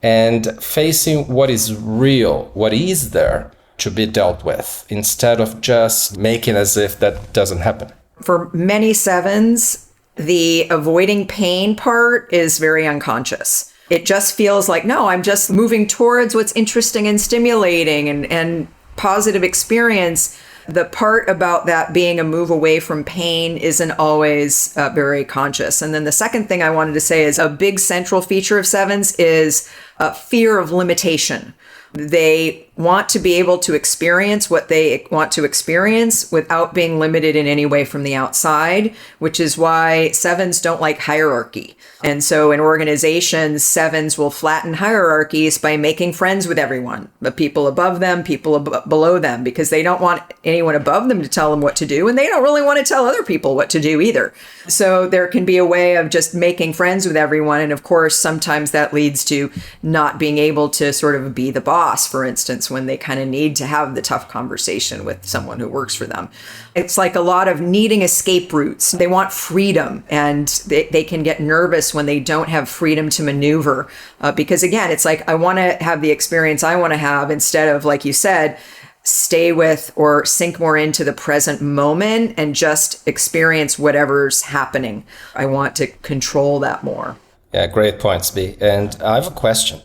and facing what is real, what is there to be dealt with, instead of just making as if that doesn't happen. For many sevens, the avoiding pain part is very unconscious. It just feels like, no, I'm just moving towards what's interesting and stimulating and positive experience. The part about that being a move away from pain isn't always very conscious. And then the second thing I wanted to say is a big central feature of sevens is fear of limitation. They want to be able to experience what they want to experience without being limited in any way from the outside, which is why sevens don't like hierarchy. And so in organizations, sevens will flatten hierarchies by making friends with everyone, the people above them, people below them, because they don't want anyone above them to tell them what to do. And they don't really want to tell other people what to do either. So there can be a way of just making friends with everyone. And of course, sometimes that leads to not being able to sort of be the boss, for instance, when they kind of need to have the tough conversation with someone who works for them. It's like a lot of needing escape routes. They want freedom, and they can get nervous when they don't have freedom to maneuver. Because again, it's like, I want to have the experience I want to have instead of, like you said, stay with or sink more into the present moment and just experience whatever's happening. I want to control that more. Yeah, great points, B. And I have a question.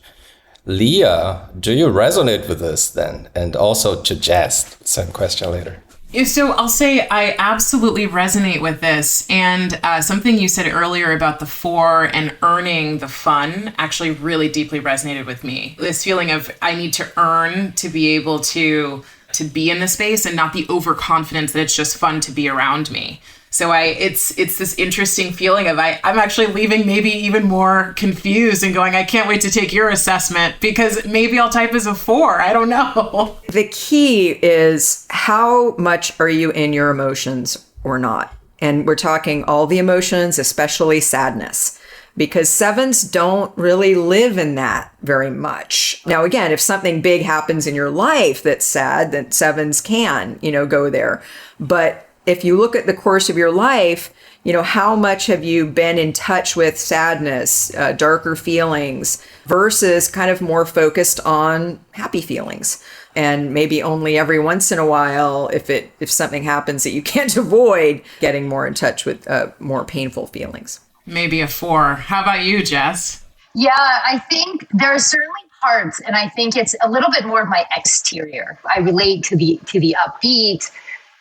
Leah, do you resonate with this then? And also to Jess, same question later. So I'll say I absolutely resonate with this. And something you said earlier about the 4 and earning the fun actually really deeply resonated with me. This feeling of I need to earn to be able to be in the space and not the overconfidence that it's just fun to be around me. So it's this interesting feeling of I'm actually leaving maybe even more confused and going, I can't wait to take your assessment because maybe I'll type as a 4. I don't know. The key is how much are you in your emotions or not? And we're talking all the emotions, especially sadness, because sevens don't really live in that very much. Now, again, if something big happens in your life that's sad, then sevens can, go there. But if you look at the course of your life, how much have you been in touch with sadness, darker feelings, versus kind of more focused on happy feelings? And maybe only every once in a while, if something happens that you can't avoid, getting more in touch with more painful feelings. Maybe a 4. How about you, Jess? Yeah, I think there are certainly parts, and I think it's a little bit more of my exterior. I relate to the upbeat.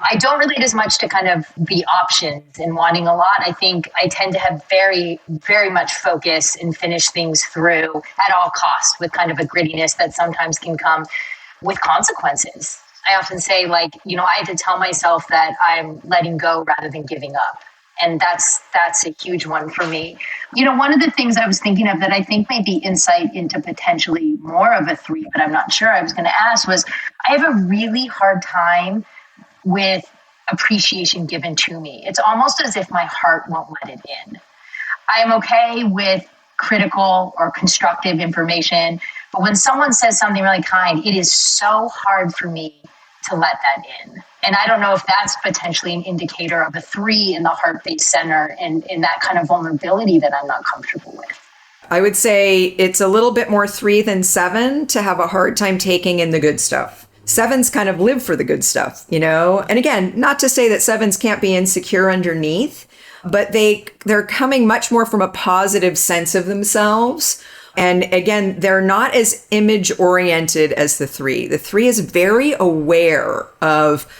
I don't relate as much to kind of the options and wanting a lot. I think I tend to have very, very much focus and finish things through at all costs with kind of a grittiness that sometimes can come. with consequences. I often say, like, I had to tell myself that I'm letting go rather than giving up. And that's a huge one for me. One of the things I was thinking of that I think may be insight into potentially more of a 3, but I'm not sure, I was going to ask, was I have a really hard time with appreciation given to me. It's almost as if my heart won't let it in. I am okay with critical or constructive information, but when someone says something really kind, it is so hard for me to let that in. And I don't know if that's potentially an indicator of a 3 in the heart-based center and in that kind of vulnerability that I'm not comfortable with. I would say it's a little bit more 3 than 7 to have a hard time taking in the good stuff. 7s kind of live for the good stuff, And again, not to say that 7s can't be insecure underneath, but they're coming much more from a positive sense of themselves. And again, they're not as image oriented as the 3. The 3 is very aware of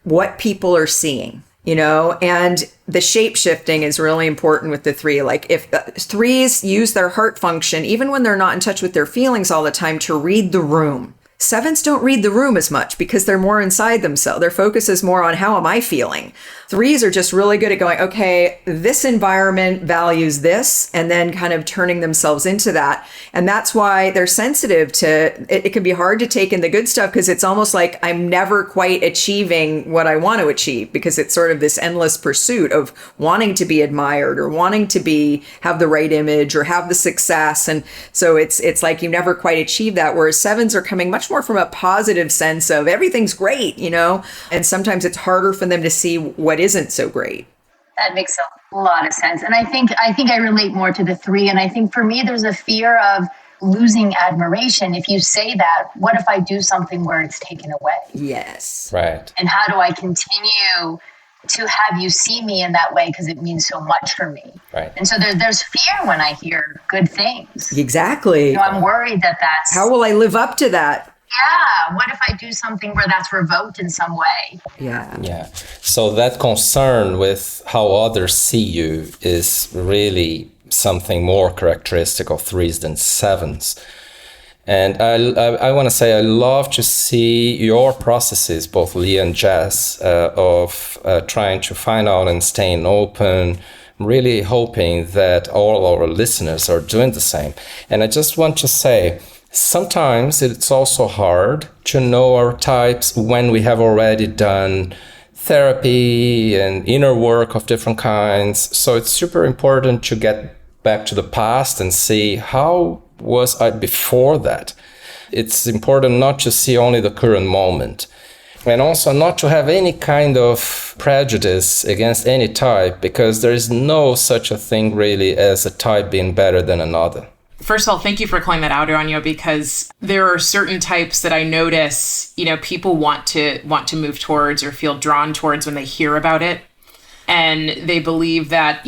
what people are seeing, and the shape shifting is really important with the 3. Like if the 3s use their heart function, even when they're not in touch with their feelings all the time, to read the room. 7s don't read the room as much because they're more inside themselves. Their focus is more on how am I feeling? 3s are just really good at going, okay, this environment values this, and then kind of turning themselves into that. And that's why they're sensitive to, it can be hard to take in the good stuff because it's almost like I'm never quite achieving what I want to achieve, because it's sort of this endless pursuit of wanting to be admired or wanting to have the right image or have the success. And so it's like you never quite achieve that. Whereas 7s are coming much more from a positive sense of everything's great, and sometimes it's harder for them to see what isn't so great. That makes a lot of sense. And I think I relate more to the 3. And I think for me, there's a fear of losing admiration. If you say that, what if I do something where it's taken away? Yes. Right. And how do I continue to have you see me in that way because it means so much for me? Right. And so there's fear when I hear good things. Exactly. I'm worried that's... How will I live up to that? Yeah. What if I do something where that's revoked in some way? Yeah. So that concern with how others see you is really something more characteristic of 3s than 7s. And I want to say I love to see your processes, both Leah and Jess, of trying to find out and staying open, really hoping that all our listeners are doing the same. And I just want to say, sometimes it's also hard to know our types when we have already done therapy and inner work of different kinds. So it's super important to get back to the past and see how was I before that. It's important not to see only the current moment, and also not to have any kind of prejudice against any type, because there is no such a thing really as a type being better than another. First of all, thank you for calling that out, Uranio, because there are certain types that I notice, people want to move towards or feel drawn towards when they hear about it. And they believe that,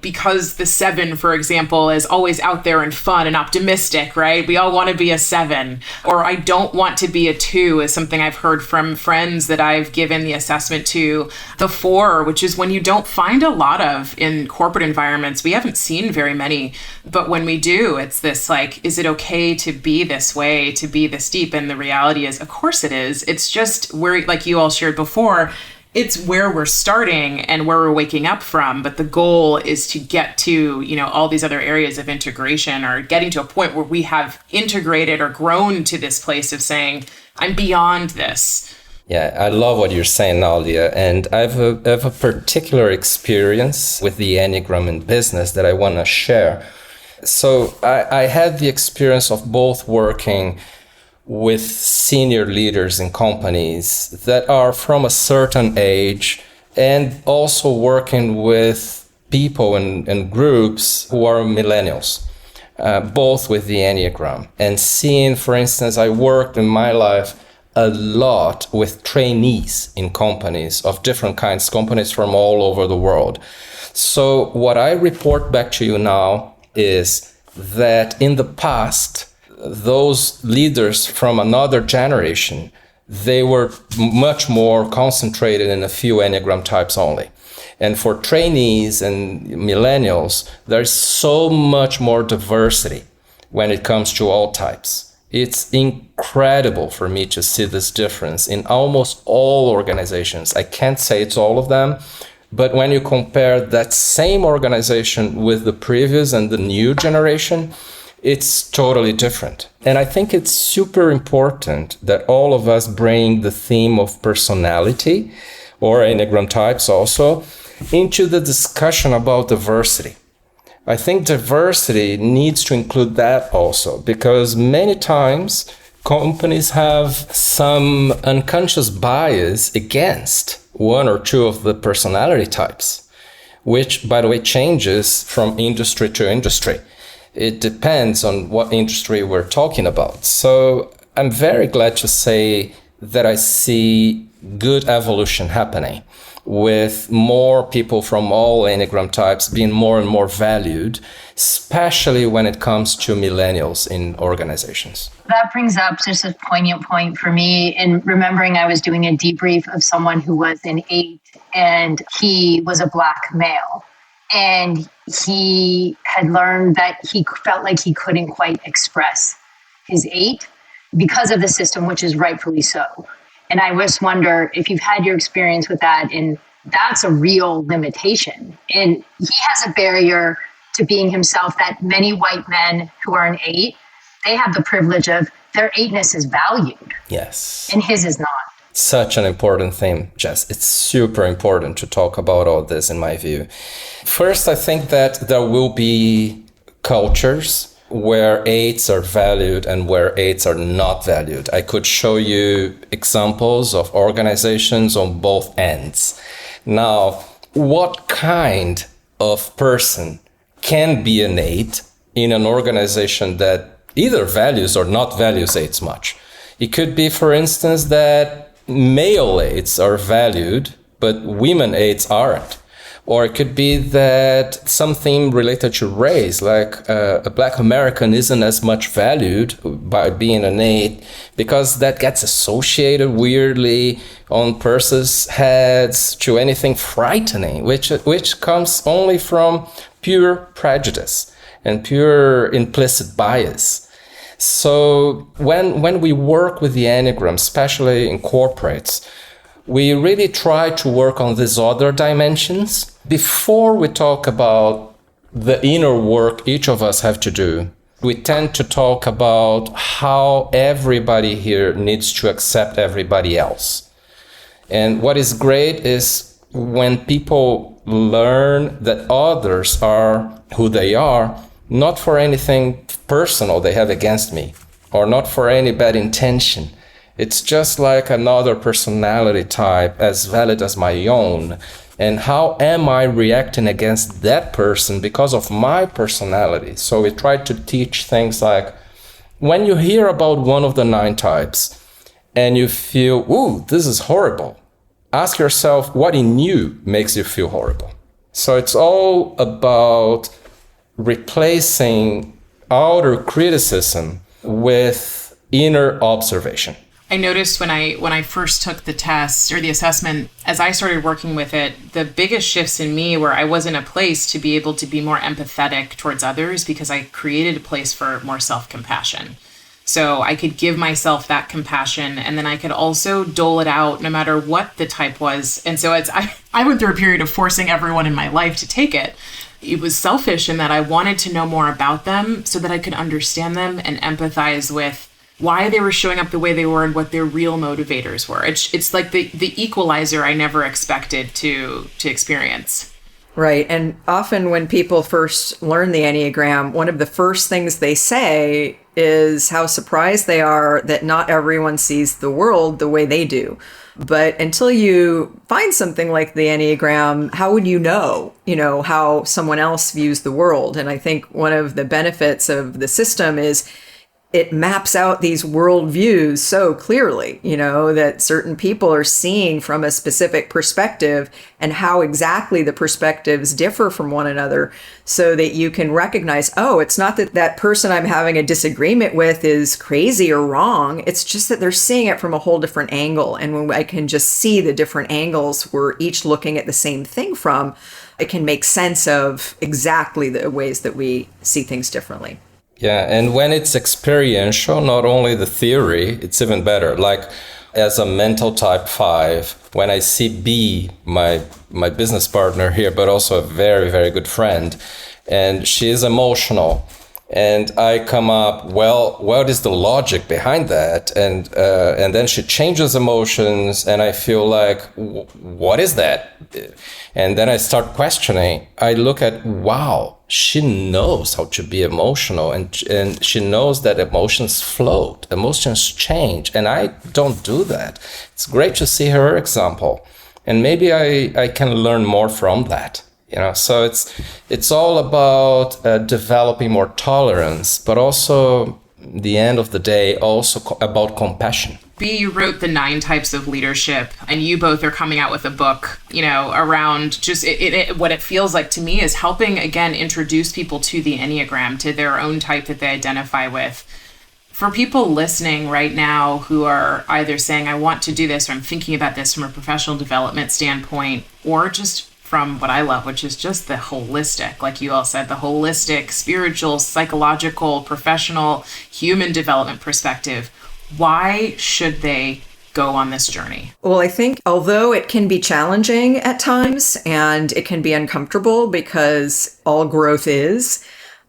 because the 7, for example, is always out there and fun and optimistic, right? We all want to be a 7. Or I don't want to be a 2 is something I've heard from friends that I've given the assessment to. The 4, which is when you don't find a lot of in corporate environments. We haven't seen very many. But when we do, it's this like, is it okay to be this way, to be this deep? And the reality is, of course it is. It's just where, like you all shared before, it's where we're starting and where we're waking up from. But the goal is to get to, all these other areas of integration, or getting to a point where we have integrated or grown to this place of saying, I'm beyond this. Yeah, I love what you're saying now, Leah. And I have a particular experience with the Enneagram in business that I want to share. So I had the experience of both working with senior leaders in companies that are from a certain age, and also working with people and groups who are millennials, both with the Enneagram. And seeing, for instance, I worked in my life a lot with trainees in companies of different kinds, companies from all over the world. So what I report back to you now is that in the past, those leaders from another generation, they were much more concentrated in a few Enneagram types only. And for trainees and millennials, there's so much more diversity when it comes to all types. It's incredible for me to see this difference in almost all organizations. I can't say it's all of them, but when you compare that same organization with the previous and the new generation, it's totally different. And I think it's super important that all of us bring the theme of personality, or Enneagram types also, into the discussion about diversity. I think diversity needs to include that also, because many times companies have some unconscious bias against one or two of the personality types, which, by the way, changes from industry to industry. It depends on what industry we're talking about. So I'm very glad to say that I see good evolution happening, with more people from all Enneagram types being more and more valued, especially when it comes to millennials in organizations. That brings up just a poignant point for me in remembering I was doing a debrief of someone who was an 8, and he was a Black male. And he had learned that he felt like he couldn't quite express his 8 because of the system, which is rightfully so. And I just wonder if you've had your experience with that, and that's a real limitation. And he has a barrier to being himself that many white men who are an 8, they have the privilege of their 8-ness is valued. Yes. And his is not. Such an important thing, Jess. It's super important to talk about all this, in my view. First, I think that there will be cultures where 8s are valued and where 8s are not valued. I could show you examples of organizations on both ends. Now, what kind of person can be an 8 in an organization that either values or not values 8s much? It could be, for instance, that male 8s are valued, but women 8s aren't. Or it could be that something related to race, like a Black American isn't as much valued by being an 8, because that gets associated weirdly on persons' heads to anything frightening, which comes only from pure prejudice and pure implicit bias. So when we work with the Enneagram, especially in corporates, we really try to work on these other dimensions before we talk about the inner work each of us have to do. We tend to talk about how everybody here needs to accept everybody else. And what is great is when people learn that others are who they are, not for anything personal they have against me, or not for any bad intention. It's just like another personality type, as valid as my own. And how am I reacting against that person because of my personality? So we try to teach things like, when you hear about one of the 9 types and you feel, ooh, this is horrible, ask yourself what in you makes you feel horrible. So it's all about replacing outer criticism with inner observation. I noticed when I first took the test or the assessment, as I started working with it, the biggest shifts in me were I was in a place to be able to be more empathetic towards others because I created a place for more self-compassion. So I could give myself that compassion, and then I could also dole it out no matter what the type was. And so I went through a period of forcing everyone in my life to take it. It was selfish in that I wanted to know more about them so that I could understand them and empathize with why they were showing up the way they were and what their real motivators were. It's like the equalizer I never expected to experience. Right. And often when people first learn the Enneagram, one of the first things they say is how surprised they are that not everyone sees the world the way they do. But until you find something like the Enneagram, how would you know, how someone else views the world? And I think one of the benefits of the system is it maps out these worldviews so clearly, that certain people are seeing from a specific perspective and how exactly the perspectives differ from one another so that you can recognize, oh, it's not that that person I'm having a disagreement with is crazy or wrong. It's just that they're seeing it from a whole different angle. And when I can just see the different angles we're each looking at the same thing from, it can make sense of exactly the ways that we see things differently. Yeah, and when it's experiential, not only the theory, it's even better. Like as a mental type 5, when I see B, my business partner here, but also a very, very good friend, and she is emotional, and I come up, well, what is the logic behind that? And then she changes emotions, and I feel like, what is that? And then I start questioning. I look at, wow, she knows how to be emotional, and she knows that emotions float, emotions change, and I don't do that. It's great to see her example, and maybe I can learn more from that. So it's all about developing more tolerance, but also, at the end of the day, also about compassion. B, you wrote the 9 types of leadership, and you both are coming out with a book, around just what it feels like to me is helping, again, introduce people to the Enneagram, to their own type that they identify with. For people listening right now who are either saying, I want to do this, or I'm thinking about this from a professional development standpoint, or just from what I love, which is just the holistic, like you all said, the holistic, spiritual, psychological, professional, human development perspective, why should they go on this journey? Well, I think although it can be challenging at times and it can be uncomfortable, because all growth is,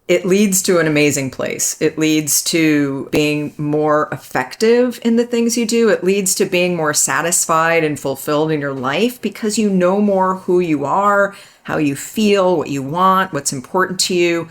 it leads to an amazing place. It leads to being more effective in the things you do. It leads to being more satisfied and fulfilled in your life, because you know more who you are, how you feel, what you want, what's important to you.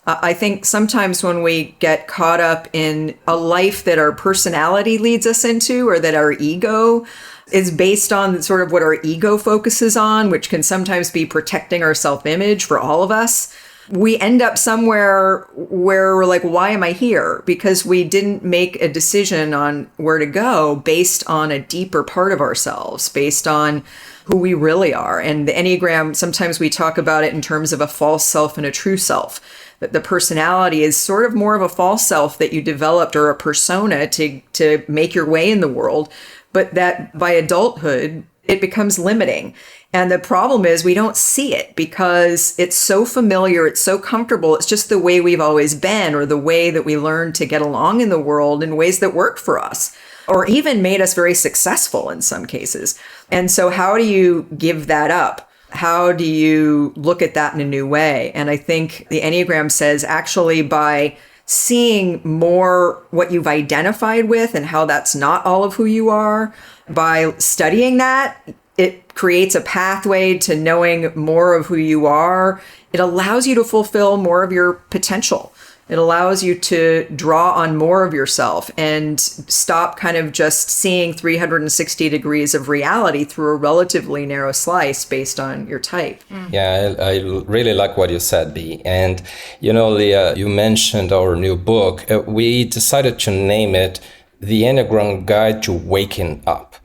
I think sometimes when we get caught up in a life that our personality leads us into, or that our ego is based on sort of what our ego focuses on, which can sometimes be protecting our self-image for all of us, we end up somewhere where we're like, why am I here? Because we didn't make a decision on where to go based on a deeper part of ourselves, based on who we really are. And the Enneagram, sometimes we talk about it in terms of a false self and a true self. That the personality is sort of more of a false self that you developed, or a persona to make your way in the world, but that by adulthood, it becomes limiting. And the problem is we don't see it because it's so familiar, it's so comfortable, it's just the way we've always been, or the way that we learned to get along in the world in ways that work for us, or even made us very successful in some cases. And so how do you give that up? How do you look at that in a new way? And I think the Enneagram says, actually, by seeing more what you've identified with and how that's not all of who you are, by studying that, it creates a pathway to knowing more of who you are. It allows you to fulfill more of your potential. It allows you to draw on more of yourself and stop kind of just seeing 360 degrees of reality through a relatively narrow slice based on your type. Yeah, I really like what you said, B. And, Leah, you mentioned our new book. We decided to name it The Enneagram Guide to Waking Up.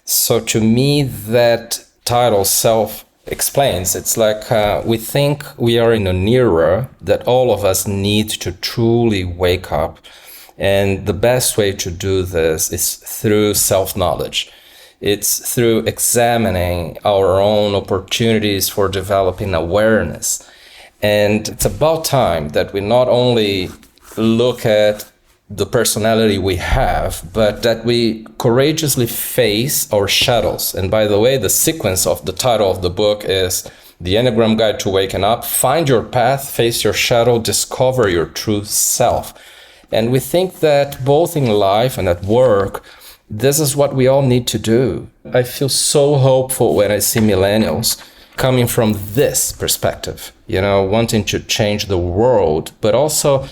So to me, that title self-explains. It's like we think we are in an era that all of us need to truly wake up. And the best way to do this is through self-knowledge. It's through examining our own opportunities for developing awareness. And it's about time that we not only look at the personality we have, but that we courageously face our shadows. And by the way, the sequence of the title of the book is The Enneagram Guide to Waking Up. Find your path, face your shadow, discover your true self. And we think that both in life and at work, this is what we all need to do. I feel so hopeful when I see millennials coming from this perspective, wanting to change the world, but also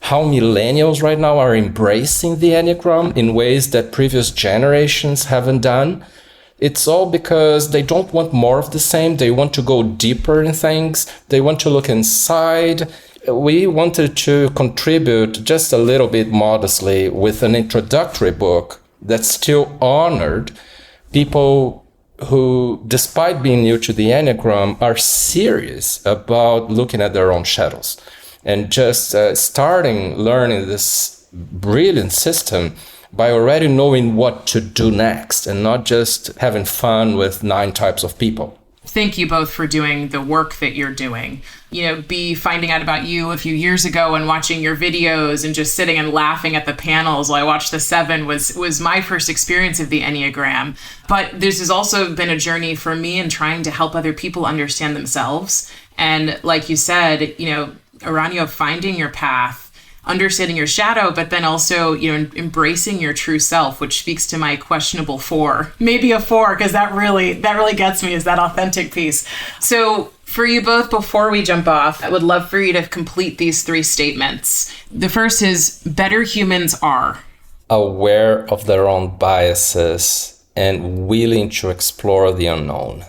how millennials right now are embracing the Enneagram in ways that previous generations haven't done. It's all because they don't want more of the same. They want to go deeper in things. They want to look inside. We wanted to contribute just a little bit modestly with an introductory book that still honored people who, despite being new to the Enneagram, are serious about looking at their own shadows. And just starting learning this brilliant system by already knowing what to do next, and not just having fun with 9 types of people. Thank you both for doing the work that you're doing. B, finding out about you a few years ago and watching your videos and just sitting and laughing at the panels while I watched the 7 was my first experience of the Enneagram. But this has also been a journey for me in trying to help other people understand themselves. And like you said, Uranio, finding your path, understanding your shadow, but then also, embracing your true self, which speaks to my questionable 4, maybe a 4, because that really gets me, is that authentic piece. So for you both, before we jump off, I would love for you to complete these 3 statements. The first is, better humans are aware of their own biases and willing to explore the unknown.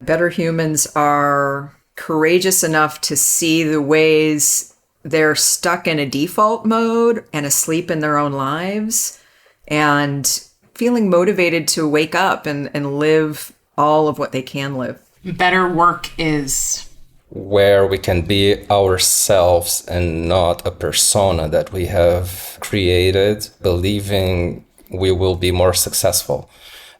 Better humans are courageous enough to see the ways they're stuck in a default mode and asleep in their own lives, and feeling motivated to wake up and live all of what they can live. Better work is where we can be ourselves and not a persona that we have created, believing we will be more successful.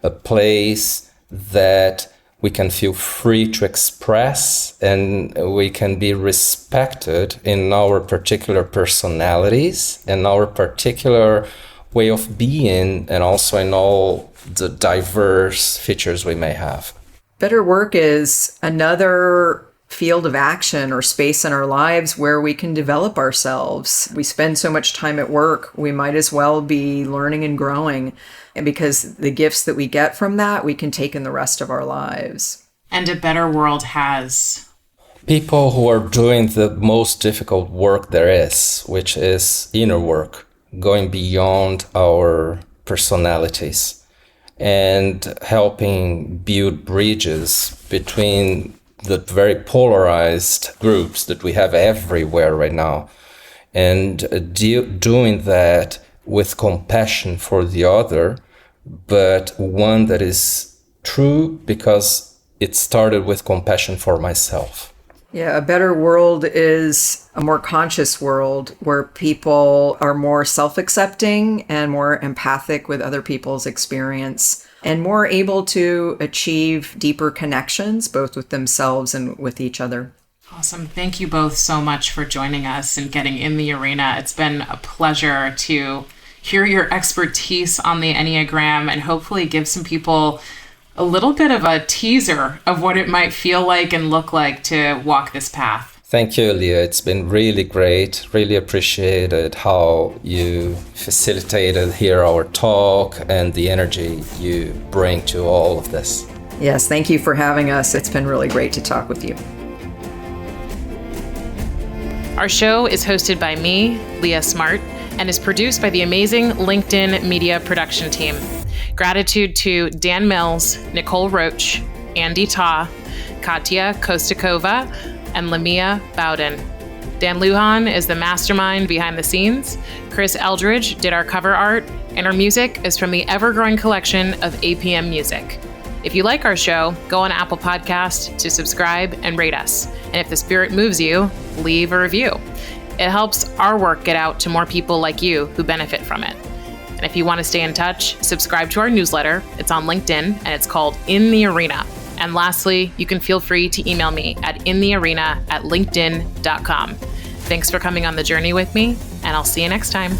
A place that we can feel free to express, and we can be respected in our particular personalities and our particular way of being, and also in all the diverse features we may have. Better work is another field of action or space in our lives where we can develop ourselves. We spend so much time at work, we might as well be learning and growing. And because the gifts that we get from that, we can take in the rest of our lives. And a better world has people who are doing the most difficult work there is, which is inner work, going beyond our personalities and helping build bridges between the very polarized groups that we have everywhere right now, and doing that with compassion for the other, but one that is true because it started with compassion for myself. Yeah, a better world is a more conscious world where people are more self-accepting and more empathic with other people's experience and more able to achieve deeper connections, both with themselves and with each other. Awesome. Thank you both so much for joining us and getting in the arena. It's been a pleasure to hear your expertise on the Enneagram and hopefully give some people a little bit of a teaser of what it might feel like and look like to walk this path. Thank you, Leah. It's been really great. Really appreciated how you facilitated here our talk and the energy you bring to all of this. Yes, thank you for having us. It's been really great to talk with you. Our show is hosted by me, Leah Smart, and is produced by the amazing LinkedIn media production team. Gratitude to Dan Mills, Nicole Roach, Andy Ta, Katya Kostakova, and Lamia Bowden. Dan Lujan is the mastermind behind the scenes. Chris Eldridge did our cover art, and our music is from the ever-growing collection of APM Music. If you like our show, go on Apple Podcasts to subscribe and rate us. And if the spirit moves you, leave a review. It helps our work get out to more people like you who benefit from it. And if you want to stay in touch, subscribe to our newsletter. It's on LinkedIn, and it's called In the Arena. And lastly, you can feel free to email me at inthearena@linkedin.com. Thanks for coming on the journey with me, and I'll see you next time.